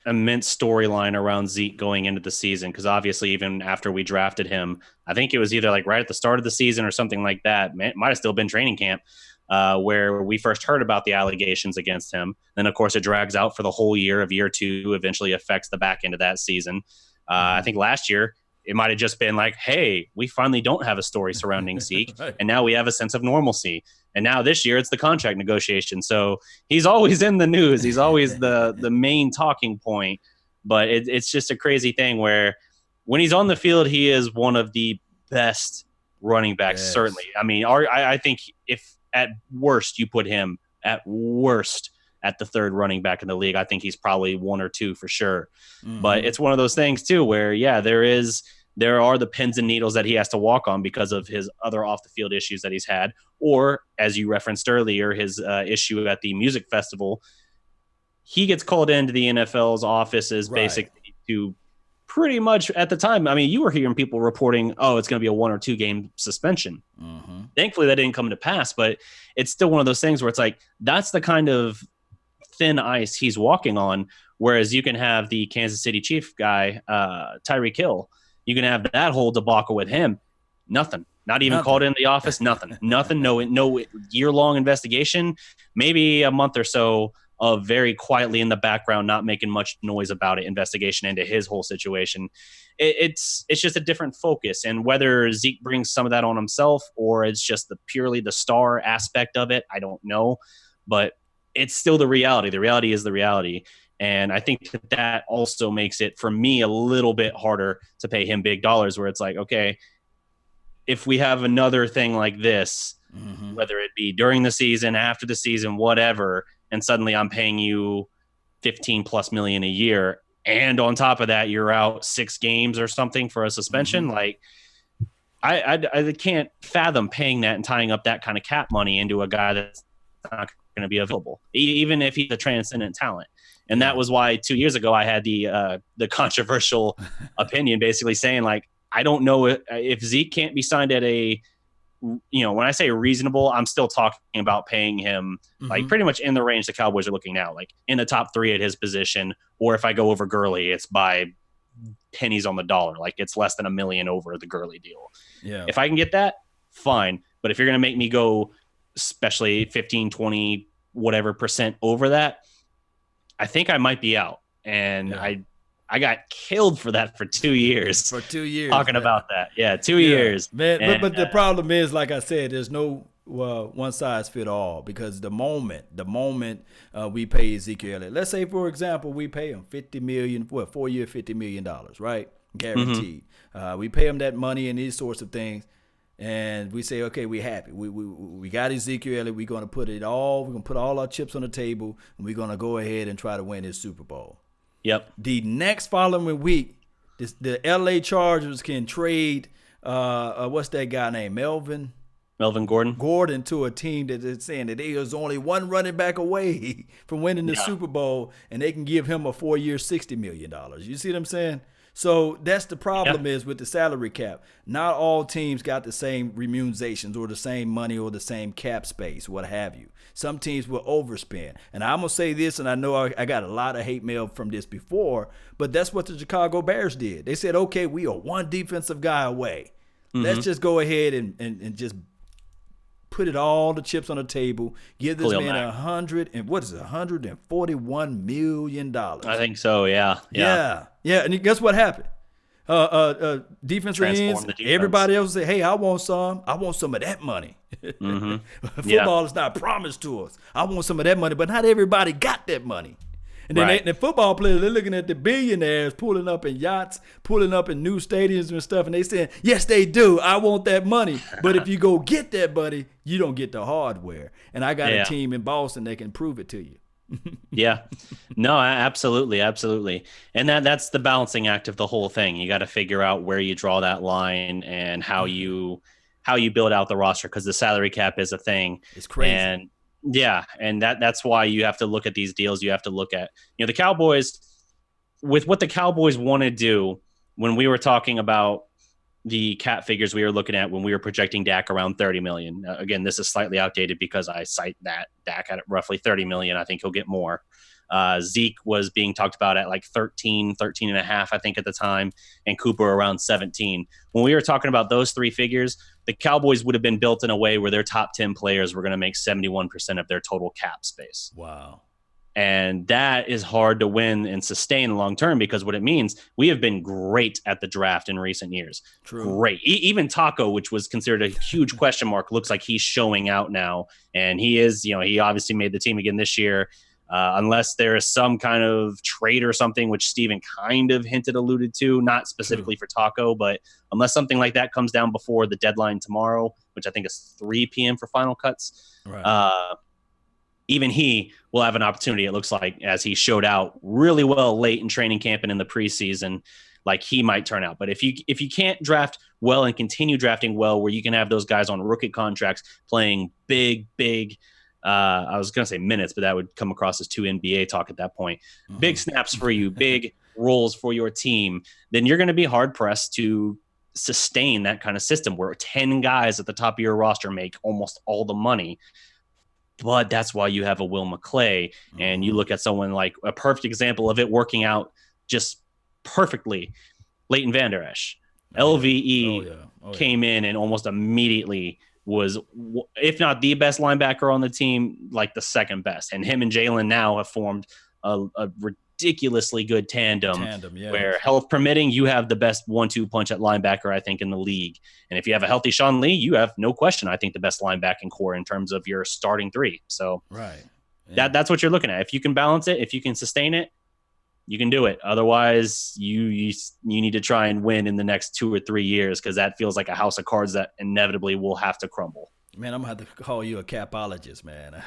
immense storyline around Zeke going into the season, because obviously even after we drafted him, I think it was either like right at the start of the season or something like that. It might have still been training camp where we first heard about the allegations against him. Then, of course, it drags out for the whole year of year two, eventually affects the back end of that season. I think last year it might have just been like, hey, we finally don't have a story surrounding Zeke, and now we have a sense of normalcy. And now this year it's the contract negotiation. So he's always in the news. He's always the main talking point. But it's just a crazy thing where when he's on the field, he is one of the best running backs, certainly. I mean, I think if at worst you put him at worst at the third running back in the league, I think he's probably one or two for sure. Mm-hmm. But it's one of those things too where, there are the pins and needles that he has to walk on because of his other off the field issues that he's had, or as you referenced earlier, his issue at the music festival. He gets called into the NFL's offices basically to pretty much at the time. I mean, you were hearing people reporting, oh, it's going to be a 1 or 2 game suspension. Mm-hmm. Thankfully that didn't come to pass, but it's still one of those things where it's like, that's the kind of thin ice he's walking on. Whereas you can have the Kansas City Chief guy, Tyreek Hill, you can have that whole debacle with him. Nothing. Not even called in the office. Nothing. No year-long investigation. Maybe a month or so of very quietly in the background, not making much noise about it, investigation into his whole situation. It's just a different focus. And whether Zeke brings some of that on himself or it's just purely the star aspect of it, I don't know. But it's still the reality. The reality is the reality. And I think that also makes it, for me, a little bit harder to pay him big dollars, where it's like, okay, if we have another thing like this, whether it be during the season, after the season, whatever, and suddenly I'm paying you $15+ million a year, and on top of that, you're out 6 games or something for a suspension, like I can't fathom paying that and tying up that kind of cap money into a guy that's not going to be available, even if he's a transcendent talent. And that was why 2 years ago I had the controversial opinion, basically saying, like, I don't know if Zeke can't be signed at a, when I say reasonable, I'm still talking about paying him like pretty much in the range the Cowboys are looking now, like in the top 3 at his position. Or if I go over Gurley, it's by pennies on the dollar, like it's less than $1 million over the Gurley deal. Yeah. If I can get that, fine. But if you're going to make me go, especially 15, 20, whatever % over that, I think I might be out. And I got killed for that for 2 years. For 2 years. Talking about that. Yeah, 2 years. Man, but the problem is, like I said, there's no one size fit all, because the moment we pay Ezekiel Elliott, let's say, for example, we pay him $50 million, 4 year, $50 million, right? Guaranteed. We pay him that money and these sorts of things. And we say, okay, we're happy. We got Ezekiel Elliott. We're going to put all our chips on the table, and we're going to go ahead and try to win this Super Bowl. Yep. The next following week, the LA Chargers can trade, what's that guy named? Melvin Gordon to a team that is saying that there is only one running back away from winning the Super Bowl, and they can give him a 4 year, $60 million. You see what I'm saying? So that's the Yeah. problem is with the salary cap. Not all teams got the same remunerations or the same money or the same cap space, what have you. Some teams will overspend. And I'm going to say this, and I know I got a lot of hate mail from this before, but that's what the Chicago Bears did. They said, okay, we are one defensive guy away. Let's just go ahead and just put it all the chips on the table. Give this Khalil man Mack. $141 million. I think so. Yeah. Yeah. And guess what happened? Defensive ends, Transform the defense. everybody else say, hey, I want some of that money. Football is not promised to us. I want some of that money, but not everybody got that money. And then Right. the football players, they're looking at the billionaires pulling up in yachts, pulling up in new stadiums and stuff, and they saying, yes, they do. I want that money. But if you go get that money, you don't get the hardware. And I got a team in Boston that can prove it to you. Yeah. No, absolutely. Absolutely. And that's the balancing act of the whole thing. You got to figure out where you draw that line and how you build out the roster, because the salary cap is a thing. It's crazy. And yeah, and that's why you have to look at these deals. You have to look at, the Cowboys, with what the Cowboys want to do. When we were talking about the cap figures we were looking at when we were projecting Dak around 30 million. Again, this is slightly outdated because I cite that Dak at roughly 30 million. I think he'll get more. Zeke was being talked about at like 13 and a half, I think at the time, and Cooper around 17. When we were talking about those three figures, the Cowboys would have been built in a way where their top 10 players were going to make 71% of their total cap space. Wow. And that is hard to win and sustain long term, because what it means, we have been great at the draft in recent years. True. Great. Even Taco, which was considered a huge question mark, looks like he's showing out now. And he is, he obviously made the team again this year. Unless there is some kind of trade or something, which Steven kind of alluded to, not specifically for Taco, but unless something like that comes down before the deadline tomorrow, which I think is 3 p.m. for final cuts. Right. Even he will have an opportunity, it looks like, as he showed out really well late in training camp and in the preseason, like he might turn out. But if you can't draft well and continue drafting well, where you can have those guys on rookie contracts playing big, I was going to say minutes, but that would come across as too NBA talk at that point. Mm-hmm. Big snaps for you, big roles for your team, then you're going to be hard pressed to sustain that kind of system where 10 guys at the top of your roster make almost all the money. But that's why you have a Will McClay, and you look at someone like a perfect example of it working out just perfectly. Leighton Vander Esch, LVE came in and almost immediately was, if not the best linebacker on the team, like the second best. And him and Jalen now have formed a ridiculously good tandem where, health permitting, you have the best 1-2 punch at linebacker, I think, in the league. And if you have a healthy Sean Lee, you have no question, I think, the best linebacking core in terms of your starting three. So that's what you're looking at. If you can balance it, if you can sustain it, you can do it. Otherwise, you need to try and win in the next 2 or 3 years, because that feels like a house of cards that inevitably will have to crumble. Man, I'm going to have to call you a capologist, man.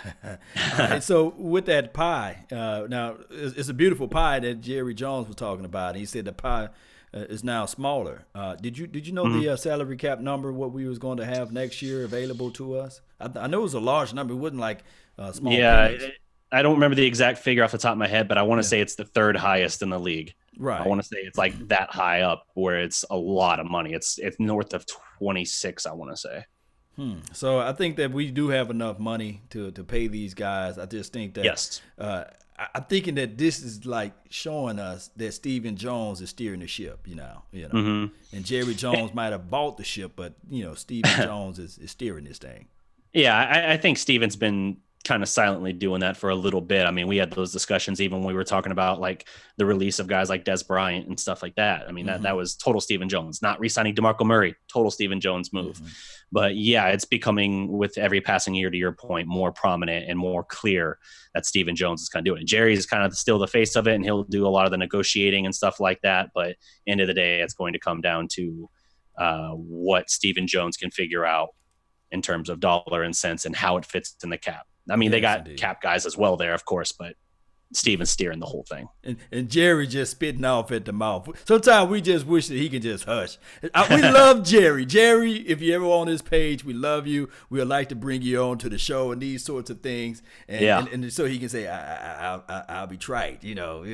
Right, so with that pie, now it's a beautiful pie that Jerry Jones was talking about. He said the pie is now smaller. Did you know the salary cap number, what we was going to have next year available to us? I know it was a large number. It wasn't like small. Yeah, I don't remember the exact figure off the top of my head, but I want to say it's the third highest in the league. Right. I want to say it's like that high up where it's a lot of money. It's north of 26, I want to say. So I think that we do have enough money to pay these guys. I just think that I'm thinking that this is like showing us that Stephen Jones is steering the ship, and Jerry Jones might have bought the ship, but Stephen Jones is steering this thing. Yeah, I think Stephen's been kind of silently doing that for a little bit. I mean, we had those discussions even when we were talking about like the release of guys like Des Bryant and stuff like that. I mean, that was total Stephen Jones, not re-signing DeMarco Murray, total Stephen Jones move. But yeah, it's becoming, with every passing year, to your point, more prominent and more clear that Stephen Jones is kind of doing it. Jerry's kind of still the face of it, and he'll do a lot of the negotiating and stuff like that. But end of the day, it's going to come down to what Stephen Jones can figure out in terms of dollar and cents and how it fits in the cap. I mean, they got cap guys as well there, of course, but Steven's steering the whole thing. And Jerry just spitting off at the mouth. Sometimes we just wish that he could just hush. We love Jerry. Jerry, if you're ever on this page, we love you. We would like to bring you on to the show and these sorts of things. And so he can say, I'll be trite, you know.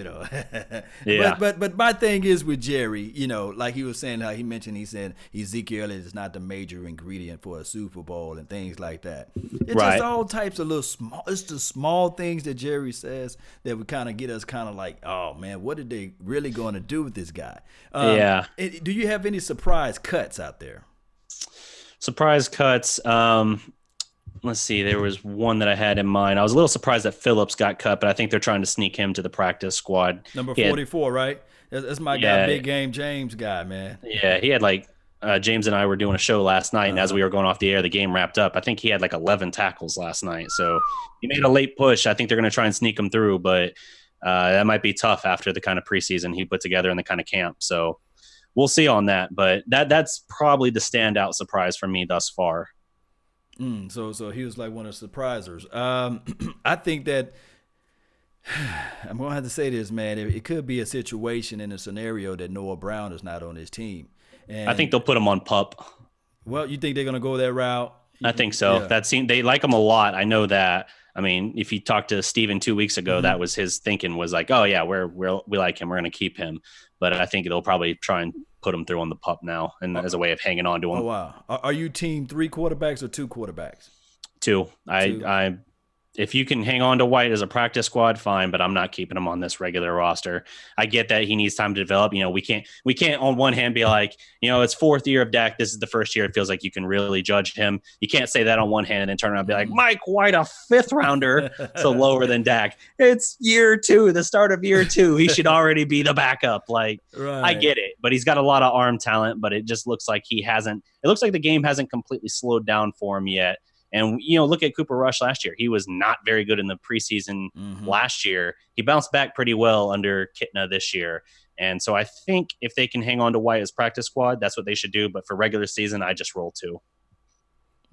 Yeah. But my thing is with Jerry, like he was saying, how he mentioned, he said Ezekiel is not the major ingredient for a Super Bowl and things like that. It's just all types of it's the small things that Jerry says that would kind of get us kind of like, oh man, what are they really going to do with this guy? Do you have any surprise cuts out there? Surprise cuts. Let's see. There was one that I had in mind. I was a little surprised that Phillips got cut, but I think they're trying to sneak him to the practice squad. Number 44, right? That's my guy, Big Game James guy, man. Yeah, he had James and I were doing a show last night, and as we were going off the air, the game wrapped up. I think he had 11 tackles last night. So he made a late push. I think they're going to try and sneak him through, but that might be tough after the kind of preseason he put together and the kind of camp. So we'll see on that. But that's probably the standout surprise for me thus far. So he was like one of the surprisers. I think that I'm going to have to say this, man. It could be a situation in a scenario that Noah Brown is not on his team. And I think they'll put him on PUP. Well, you think they're going to go that route? I think so. Yeah. They like him a lot. I know that. I mean, if you talked to Steven 2 weeks ago, that was his thinking was like, oh yeah, we like him. We're going to keep him. But I think they'll probably try and put him through on the PUP now and as a way of hanging on to him. Oh, wow. Are you team 3 quarterbacks or 2 quarterbacks? 2. I if you can hang on to White as a practice squad, fine, but I'm not keeping him on this regular roster. I get that he needs time to develop. We can't on one hand be like, it's 4th year of Dak. This is the first year it feels like you can really judge him. You can't say that on one hand and then turn around and be like, Mike White, a 5th rounder, so lower than Dak. It's year 2, the start of year 2. He should already be the backup. Right. I get it, but he's got a lot of arm talent, but it just looks like it looks like the game hasn't completely slowed down for him yet. And, look at Cooper Rush last year. He was not very good in the preseason last year. He bounced back pretty well under Kitna this year. And so I think if they can hang on to White as practice squad, that's what they should do. But for regular season, I just roll 2.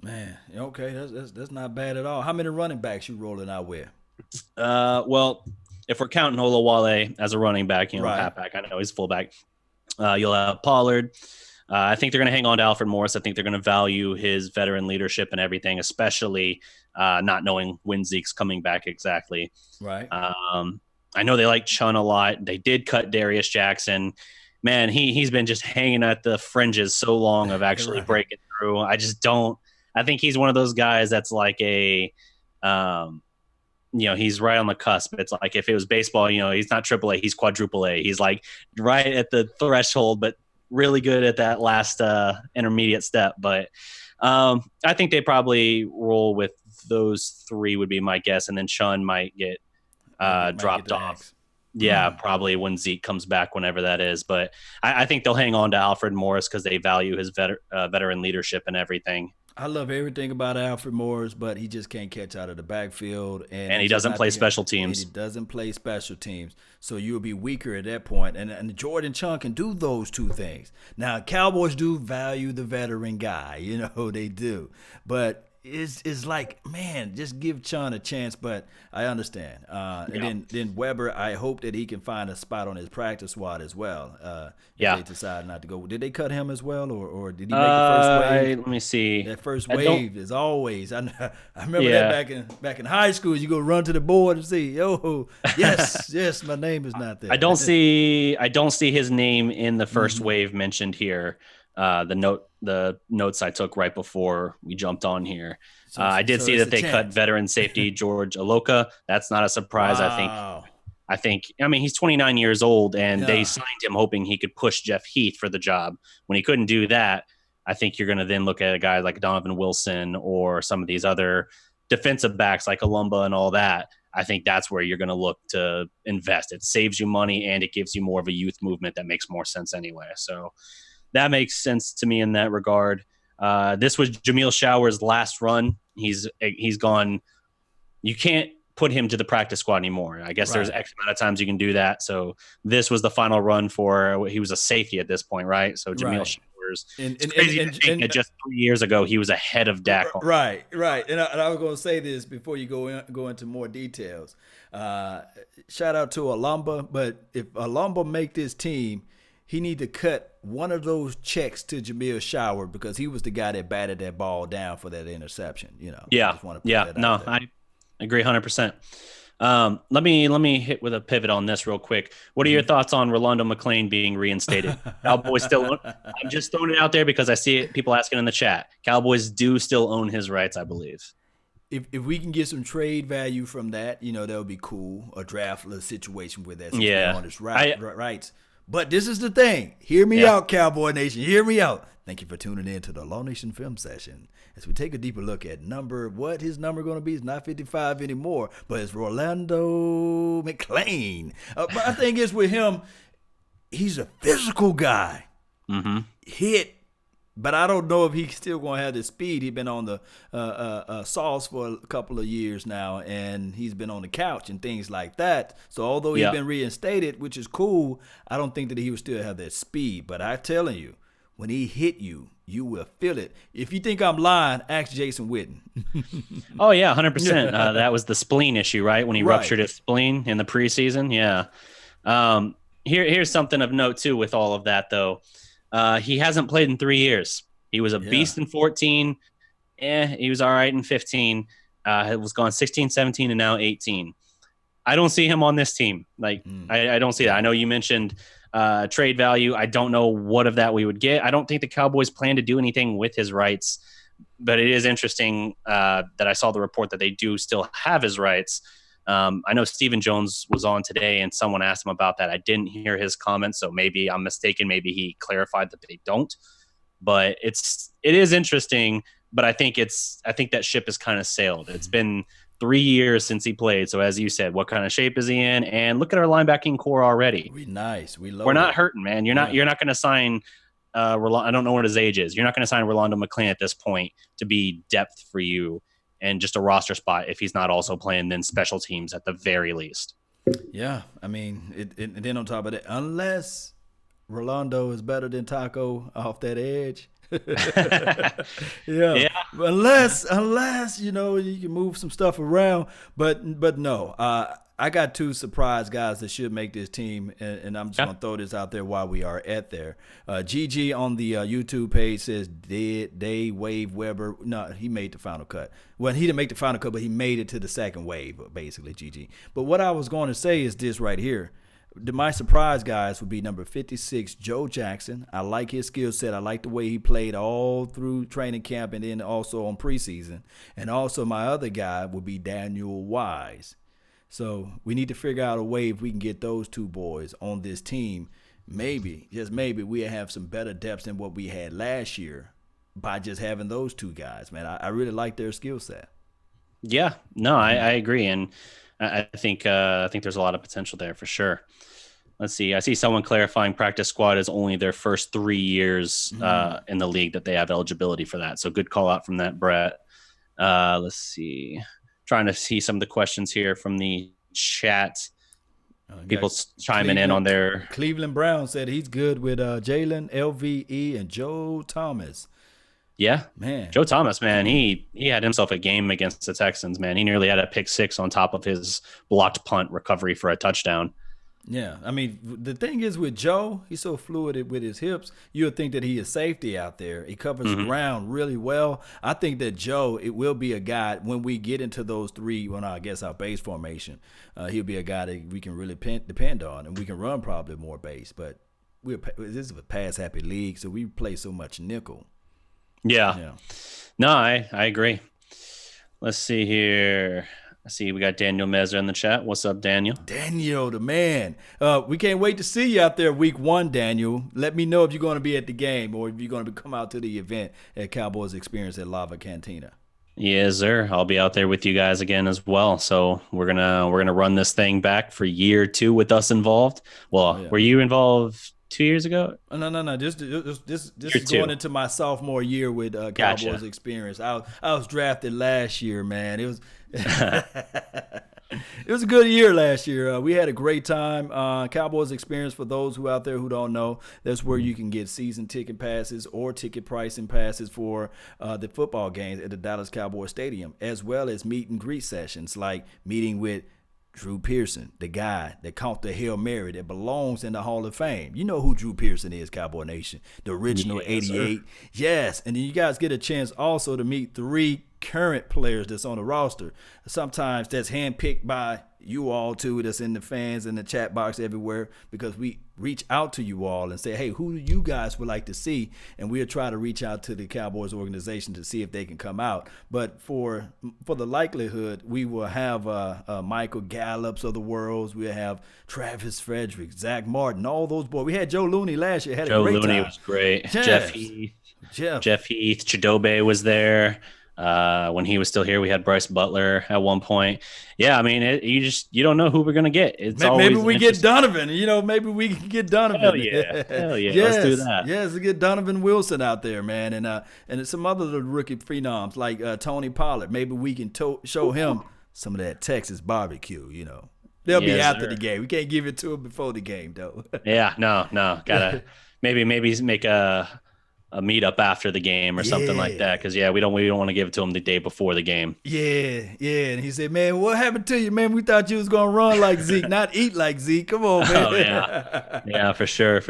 Man, okay, that's not bad at all. How many running backs you rolling out with? Well, if we're counting Olawale as a running back, halfback, I know he's fullback. You'll have Pollard. I think they're going to hang on to Alfred Morris. I think they're going to value his veteran leadership and everything, especially not knowing when Zeke's coming back exactly. Right. I know they like Chun a lot. They did cut Darius Jackson. Man, he's been just hanging at the fringes so long of actually breaking through. I think he's one of those guys that's like he's right on the cusp. It's like if it was baseball, he's not AAA, he's quadruple A. He's like right at the threshold, but really good at that last intermediate step. But I think they probably roll with those 3 would be my guess. And then Chun might get dropped off. Yeah, probably when Zeke comes back, whenever that is. But I think they'll hang on to Alfred Morris because they value his veteran leadership and everything. I love everything about Alfred Morris, but he just can't catch out of the backfield. And he doesn't play special teams. He doesn't play special teams. So you'll be weaker at that point. And Jordan Chun can do those 2 things. Now, Cowboys do value the veteran guy. They do. But it's like, man, just give Chun a chance. But I understand. And then Weber, I hope that he can find a spot on his practice squad as well. If they decide not to go. Did they cut him as well, or did he make the first wave? Let me see. That first wave is always. I remember that back in high school. You go run to the board and see, yes, my name is not there. I don't see his name in the first wave mentioned here. The notes I took right before we jumped on here. I did see that they cut veteran safety George Aloka. That's not a surprise. Wow. I think he's 29 years old, and they signed him hoping he could push Jeff Heath for the job. When he couldn't do that, I think you're going to then look at a guy like Donovan Wilson or some of these other defensive backs like Alumba and all that. I think that's where you're going to look to invest. It saves you money, and it gives you more of a youth movement that makes more sense anyway. So that makes sense to me in that regard. This was Jameel Shower's last run. He's gone. You can't put him to the practice squad anymore. I guess there's X amount of times you can do that. So this was the final run for, he was a safety at this point, right? So Jameel Shower numbers. And It's crazy to think that just 3 years ago he was ahead of Dak. Right. And I was going to say this before you go into more details. Shout out to Alumba, but if Alumba make this team, he need to cut one of those checks to Jamil Shower because he was the guy that batted that ball down for that interception. Yeah. I just want to put that out there. I agree 100%. Let me hit with a pivot on this real quick. What are your thoughts on Rolando McClain being reinstated? Cowboys still own. I'm just throwing it out there because I see it, people asking in the chat. Cowboys do still own his rights, I believe. If we can get some trade value from that, that would be cool. A draftless situation with that. On his rights. But this is the thing. Hear me out, Cowboy Nation. Hear me out. Thank you for tuning in to the Law Nation Film Session. As we take a deeper look at what his number going to be. It's not 55 anymore, but it's Rolando McClain. My thing is with him, he's a physical guy. Mm-hmm. Hit. But I don't know if he's still going to have the speed. He's been on the sauce for a couple of years now, and he's been on the couch and things like that. So although he's been reinstated, which is cool, I don't think that he would still have that speed. But I'm telling you, when he hit you, you will feel it. If you think I'm lying, ask Jason Witten. Oh, yeah, 100%. That was the spleen issue, right? When he ruptured his spleen in the preseason. Yeah. Here's something of note, too, with all of that, though. He hasn't played in 3 years. He was a beast in 14. He was all right in 15. It was gone 16, 17, and now 18. I don't see him on this team. I don't see that. I know you mentioned trade value. I don't know what of that we would get. I don't think the Cowboys plan to do anything with his rights, but it is interesting that I saw the report that they do still have his rights. I know Stephen Jones was on today and someone asked him about that. I didn't hear his comments, so maybe I'm mistaken. Maybe he clarified that they don't, but it is interesting. But I think that ship has kind of sailed. It's been 3 years since he played. So as you said, what kind of shape is he in? And look at our linebacking core already. We're nice. We're not hurting, man. You're not going to sign. I don't know what his age is. You're not going to sign Rolando McClain at this point to be depth for you and just a roster spot if he's not also playing then special teams at the very least. Yeah, I mean, and then on top of that, unless Rolando is better than Taco off that edge. yeah. Unless you can move some stuff around, but no. I got two surprise guys that should make this team, and I'm just gonna throw this out there while we are at there. GG on the YouTube page says Dave Wave Weber. No, he made the final cut. Well, he didn't make the final cut, but he made it to the second wave, basically. GG. But what I was going to say is this right here. My surprise guys would be number 56, Joe Jackson. I like his skill set. I like the way he played all through training camp and then also on preseason. And also my other guy would be Daniel Wise. So we need to figure out a way if we can get those two boys on this team. Maybe, just maybe, we'll have some better depth than what we had last year by just having those two guys, man. I really like their skill set. Yeah, no, I agree. And I think there's a lot of potential there for sure. Let's see. I see someone clarifying practice squad is only their first 3 years in the league that they have eligibility for that. So good call out from that, Brett. Let's see. Trying to see some of the questions here from the chat. People chiming in on their. Cleveland Brown said he's good with Jalen, LVE, and Joe Thomas. Yeah, man. Joe Thomas, man, he had himself a game against the Texans, man. He nearly had a pick six on top of his blocked punt recovery for a touchdown. Yeah, I mean, the thing is with Joe, he's so fluid with his hips, you would think that he is safety out there. He covers ground really well. I think that Joe, it will be a guy, when we get into those three, I guess our base formation, he'll be a guy that we can really depend on, and we can run probably more base. But this is a pass-happy league, so we play so much nickel. Yeah. No, I agree. Let's see here. I see we got Daniel Mezzer in the chat. What's up, Daniel? Daniel, the man. We can't wait to see you out there week 1, Daniel. Let me know if you're going to be at the game or if you're going to come out to the event at Cowboys Experience at Lava Cantina. Yes, sir. I'll be out there with you guys again as well. So we're gonna run this thing back for year 2 with us involved. Well, Were you involved 2 years ago? No. This is going into my sophomore year with Cowboys Experience. I was drafted last year, man. It was It was a good year last year. We had a great time. Cowboys Experience, for those who out there who don't know, that's where you can get season ticket passes or ticket pricing passes for the football games at the Dallas Cowboys Stadium, as well as meet and greet sessions like meeting with Drew Pearson, the guy that caught the Hail Mary that belongs in the Hall of Fame. You know who Drew Pearson is, Cowboy Nation. The original 88. Sir. Yes. And then you guys get a chance also to meet 3 current players that's on the roster. Sometimes that's handpicked by you all too, that's in the fans in the chat box everywhere, because we reach out to you all and say, hey, who do you guys would like to see? And we'll try to reach out to the Cowboys organization to see if they can come out. But for the likelihood, we will have Michael Gallups of the world. We'll have Travis Frederick, Zach Martin, all those boys. We had Joe Looney last year. Had a great time. Joe Looney was great. Yes. Jeff Heath, Chidobe was there. When he was still here, we had Bryce Butler at one point. Yeah, I mean, you don't know who we're gonna get. Maybe we get Donovan. Maybe we can get Donovan. Hell yeah, yes. Let's do that. Yes, get Donovan Wilson out there, man, and some other little rookie phenoms like Tony Pollard. Maybe we can show him some of that Texas barbecue. They'll be after the game. We can't give it to him before the game, though. Yeah, no, gotta maybe make a meetup after the game or something like that, because we don't want to give it to him the day before the game. And he said, man, what happened to you, man? We thought you was gonna run like Zeke, not eat like Zeke. Come on, man. Oh yeah, for sure.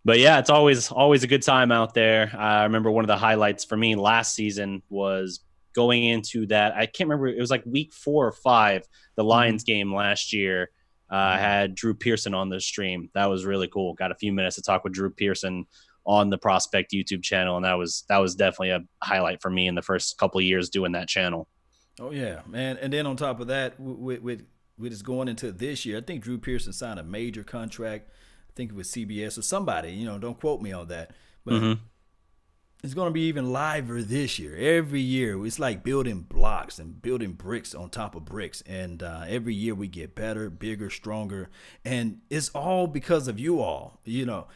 But yeah, it's always a good time out there. I remember one of the highlights for me last season was going into that, I can't remember, it was like week 4 or 5, the Lions game last year. I had Drew Pearson on the stream. That was really cool. Got a few minutes to talk with Drew Pearson on the Prospect YouTube channel, and that was definitely a highlight for me in the first couple of years doing that channel. Oh yeah, man. And then on top of that, with us going into this year, I think Drew Pearson signed a major contract. I think it was CBS or somebody. Don't quote me on that, but it's going to be even liver this year. Every year, it's like building blocks and building bricks on top of bricks. And every year we get better, bigger, stronger. And it's all because of you all.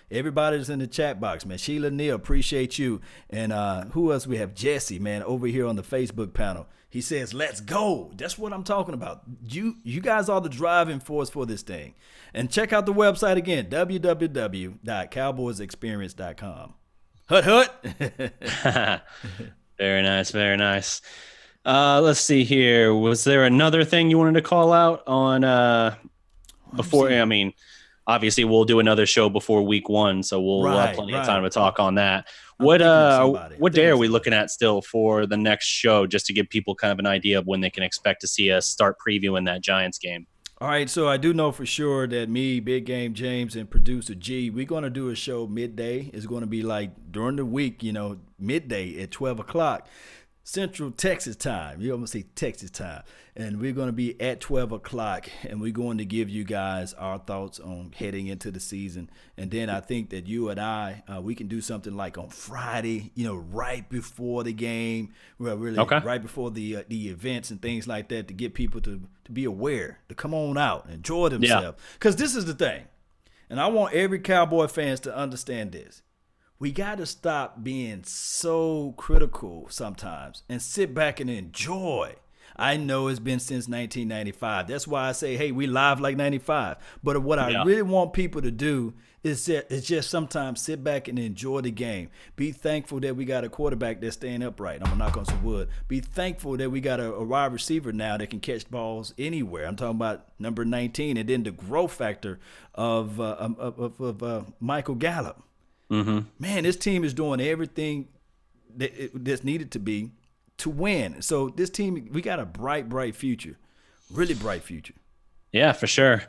Everybody that's in the chat box, man. Sheila Neal, appreciate you. And who else we have? Jesse, man, over here on the Facebook panel. He says, let's go. That's what I'm talking about. You guys are the driving force for this thing. And check out the website again, www.cowboysexperience.com. Hut. Very nice. Let's see here. Was there another thing you wanted to call out on before? I mean, obviously we'll do another show before week 1, so we'll have plenty of time to talk on that. What day are we looking at still for the next show, just to give people kind of an idea of when they can expect to see us start previewing that Giants game? All right, so I do know for sure that me, Big Game James, and producer G, we're going to do a show midday. It's going to be like during the week, midday at 12 o'clock Central Texas time. You almost say Texas time. And we're going to be at 12 o'clock, and we're going to give you guys our thoughts on heading into the season. And then I think that you and I, we can do something like on Friday, right before the game, right before the events and things like that, to get people to be aware, to come on out, enjoy themselves. Because this is the thing, and I want every Cowboy fans to understand this. We got to stop being so critical sometimes and sit back and enjoy. I know it's been since 1995. That's why I say, hey, we live like 95. But what I really want people to do is just sometimes sit back and enjoy the game. Be thankful that we got a quarterback that's staying upright. I'm going to knock on some wood. Be thankful that we got a wide receiver now that can catch balls anywhere. I'm talking about number 19. And then the growth factor of Michael Gallup. Mm-hmm. Man, this team is doing everything that's needed to be to win. So this team, we got a bright future, really bright future. Yeah, for sure.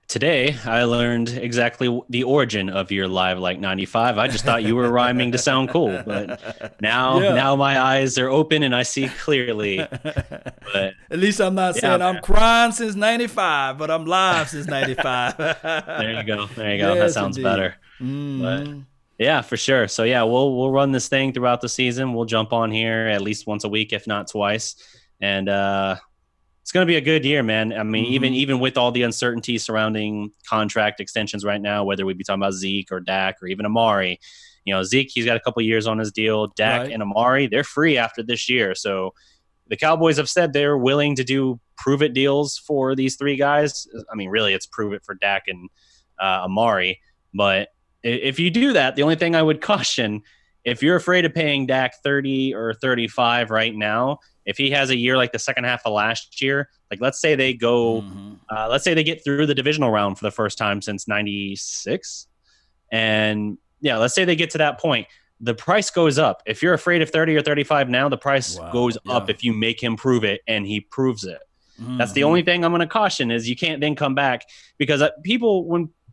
Today, I learned exactly the origin of your Live Like 95. I just thought you were rhyming to sound cool, but now my eyes are open and I see clearly. But at least I'm not saying I'm crying since 95, but I'm live since 95. There you go. Yes, that sounds better. Mm-hmm. But yeah, for sure. So yeah, we'll run this thing throughout the season. We'll jump on here at least once a week, if not twice. And it's going to be a good year, man. I mean, even with all the uncertainty surrounding contract extensions right now, whether we be talking about Zeke or Dak or even Amari, Zeke, he's got a couple years on his deal. Dak and Amari, they're free after this year. So the Cowboys have said they're willing to do prove it deals for these three guys. I mean, really, it's prove it for Dak and Amari. But if you do that, the only thing I would caution, if you're afraid of paying Dak 30 or 35 right now, if he has a year like the second half of last year, like let's say they go, let's say they get through the divisional round for the first time since '96, and yeah, let's say they get to that point, the price goes up. If you're afraid of 30 or 35 now, the price goes up if you make him prove it, and he proves it. That's the only thing I'm going to caution is you can't then come back, because I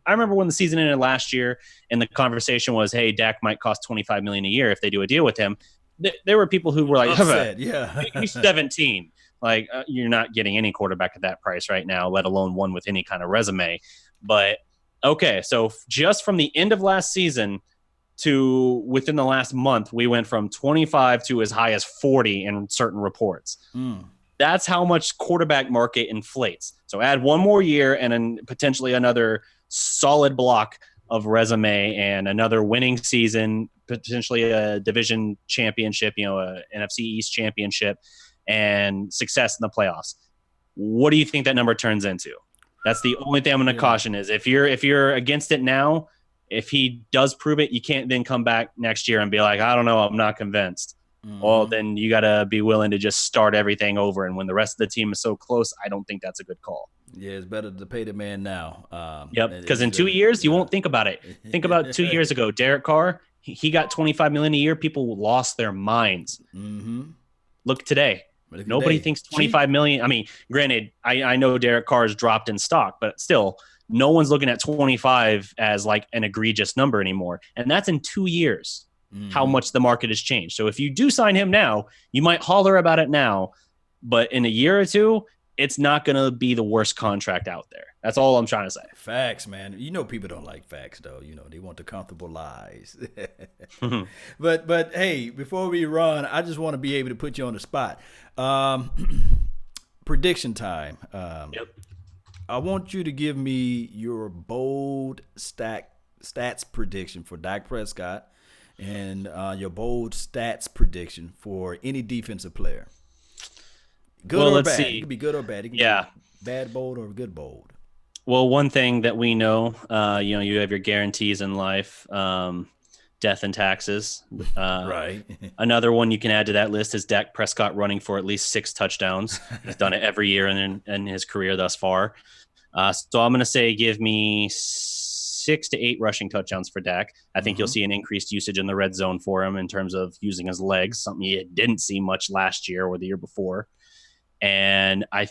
remember when the season ended last year and the conversation was, hey, Dak might cost $25 million a year if they do a deal with him. There were people who were like, upset, he's 17. Like, you're not getting any quarterback at that price right now, let alone one with any kind of resume. But, okay, so just from the end of last season to within the last month, we went from 25 to as high as 40 in certain reports. That's how much quarterback market inflates. So add one more year and then potentially another solid block of resume and another winning season, potentially a division championship, a NFC East championship, and success in the playoffs. What do you think that number turns into? That's the only thing I'm going to caution is if you're against it now, if he does prove it, you can't then come back next year and be like, I don't know, I'm not convinced. Well, then you got to be willing to just start everything over. And when the rest of the team is so close, I don't think that's a good call. Yeah, it's better to pay the man now. Because in 2 years, you won't think about it. Think about 2 years ago, Derek Carr, he got $25 million a year. People lost their minds. Look today. Nobody thinks $25 million. I mean, granted, I know Derek Carr's dropped in stock, but still, no one's looking at 25 as like an egregious number anymore. And that's in 2 years. How much the market has changed. So if you do sign him now, you might holler about it now, but in a year or two, it's not going to be the worst contract out there. That's all I'm trying to say. Facts, man. People don't like facts, though. They want the comfortable lies. But hey, before we run, I just want to be able to put you on the spot. Prediction time. I want you to give me your bold stats prediction for Dak Prescott and your bold stats prediction for any defensive player. Good or bad. It could be good or bad. It can be bad bold or good bold. Well, one thing that we know, you have your guarantees in life, death and taxes. Right. Another one you can add to that list is Dak Prescott running for at least 6 touchdowns. He's done it every year in his career thus far. So I'm going to say give me 6 to 8 rushing touchdowns for Dak. I think you'll see an increased usage in the red zone for him in terms of using his legs, something you didn't see much last year or the year before. And I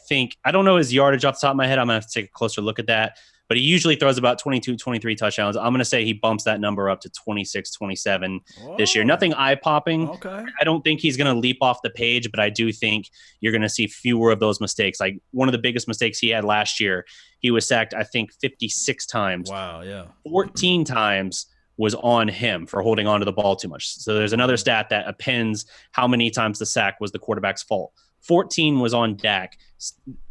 don't know his yardage off the top of my head. I'm going to have to take a closer look at that. But he usually throws about 22, 23 touchdowns. I'm going to say he bumps that number up to 26, 27 this year. Nothing eye-popping. Okay. I don't think he's going to leap off the page, but I do think you're going to see fewer of those mistakes. Like one of the biggest mistakes he had last year, he was sacked, I think, 56 times. Wow, yeah. 14 times was on him for holding on to the ball too much. So there's another stat that appends how many times the sack was the quarterback's fault. 14 was on Dak.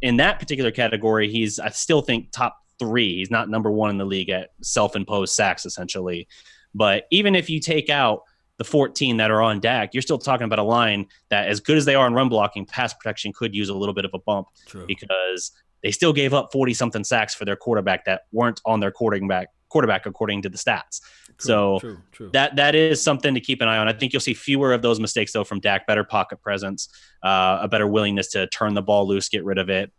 In that particular category, he's, I still think, top 3. He's not number 1 in the league at self-imposed sacks, essentially. But even if you take out the 14 that are on Dak, you're still talking about a line that, as good as they are in run blocking, pass protection could use a little bit of a bump. True. Because they still gave up 40-something sacks for their quarterback that weren't on their quarterback according to the stats. True. That is something to keep an eye on. I think you'll see fewer of those mistakes, though, from Dak. Better pocket presence, a better willingness to turn the ball loose, get rid of it.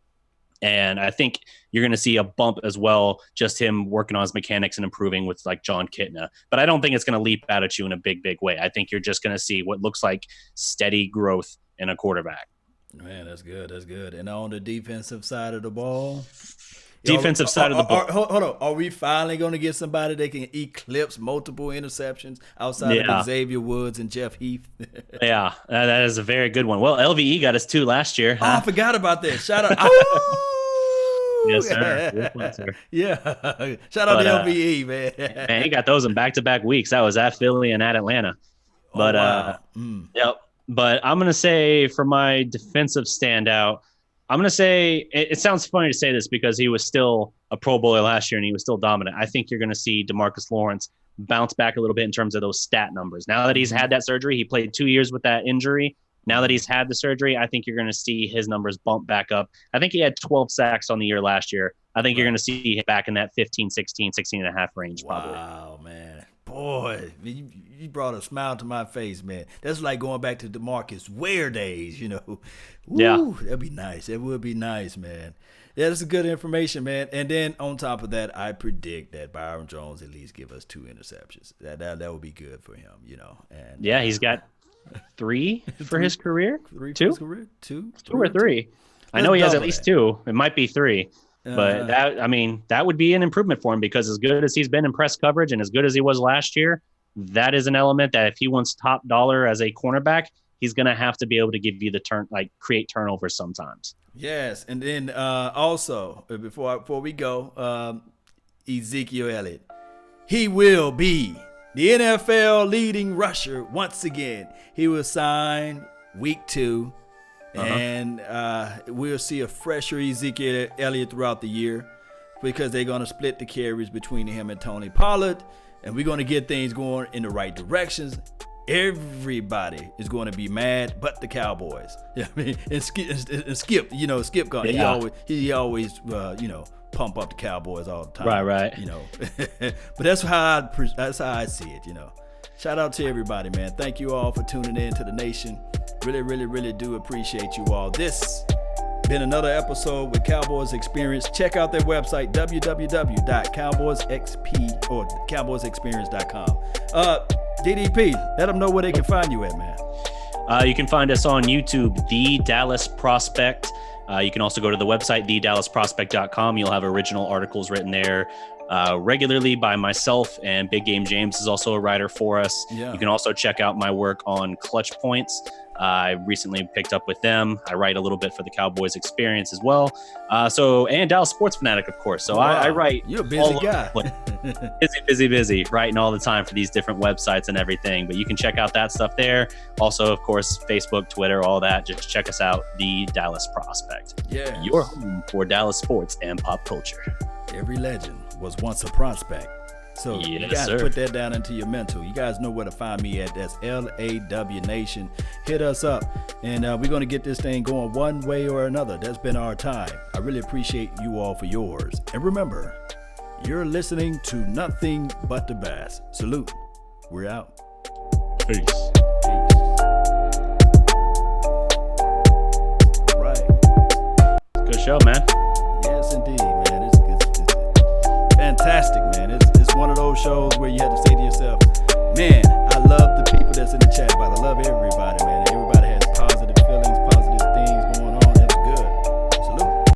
And I think you're going to see a bump as well, just him working on his mechanics and improving with like John Kitna. But I don't think it's going to leap out at you in a big, big way. I think you're just going to see what looks like steady growth in a quarterback. Man, that's good. That's good. And on the defensive side of the ball? Defensive side of the ball. Hold on. Are we finally going to get somebody that can eclipse multiple interceptions outside of Xavier Woods and Jeff Heath? Yeah, that is a very good one. Well, LVE got us 2 last year. I forgot about that. Shout out. Yes, sir. Yeah. Shout out to LVE, man. Man, he got those in back-to-back weeks. That was at Philly and at Atlanta. But, Yep. But I'm going to say for my defensive standout, I'm going to say it sounds funny to say this because he was still a Pro Bowler last year and he was still dominant. I think you're going to see DeMarcus Lawrence bounce back a little bit in terms of those stat numbers. Now that he's had that surgery, he played 2 years with that injury. Now that he's had the surgery, I think you're going to see his numbers bump back up. I think he had 12 sacks on the year last year. I think you're going to see him back in that 15, 16, 16 and a half range probably. Wow, man. Boy, you brought a smile to my face, man. That's like going back to DeMarcus Ware days, you know. Woo, that'd be nice. That would be nice, man. Yeah, that's good information, man. And then on top of that, I predict that Byron Jones at least give us 2 interceptions. That would be good for him, you know. And yeah, he's got 3 for his career. 3 2? for his career? 2 or 3. I know he has at least 2. It might be 3. But that would be an improvement for him, because as good as he's been in press coverage and as good as he was last year, that is an element that if he wants top dollar as a cornerback, he's going to have to be able to give you the create turnovers sometimes. Yes, and then also before we go, Ezekiel Elliott, he will be the NFL leading rusher once again. He will sign week 2. And we'll see a fresher Ezekiel Elliott throughout the year, because they're going to split the carries between him and Tony Pollard, and we're going to get things going in the right directions. Everybody is going to be mad, but the Cowboys. I mean, and Skip, you know, Skip, he always pump up the Cowboys all the time. Right. You know, but that's how I see it. You know. Shout out to everybody, man. Thank you all for tuning in to the nation. Really, really, really do appreciate you all. This been another episode with Cowboys Experience. Check out their website, www.cowboysxp or cowboysexperience.com. DDP, let them know where they can find you at, man. You can find us on YouTube, The Dallas Prospect. You can also go to the website, thedallasprospect.com. You'll have original articles written there regularly by myself, and Big Game James is also a writer for us. Yeah. You can also check out my work on Clutch Points. I recently picked up with them. I write a little bit for the Cowboys Experience as well. And Dallas Sports Fanatic, of course. So wow. I write. You're a busy guy. busy, writing all the time for these different websites and everything. But you can check out that stuff there. Also, of course, Facebook, Twitter, all that. Just check us out, The Dallas Prospect. Yeah. Your home for Dallas sports and pop culture. Every legend was once a prospect. So you guys put that down into your mental. You guys know where to find me at. That's LAW Nation. Hit us up, and we're going to get this thing going one way or another. That's been our time. I really appreciate you all for yours. And remember, you're listening to nothing but the best. Salute. We're out. Peace. Right. Good show, man.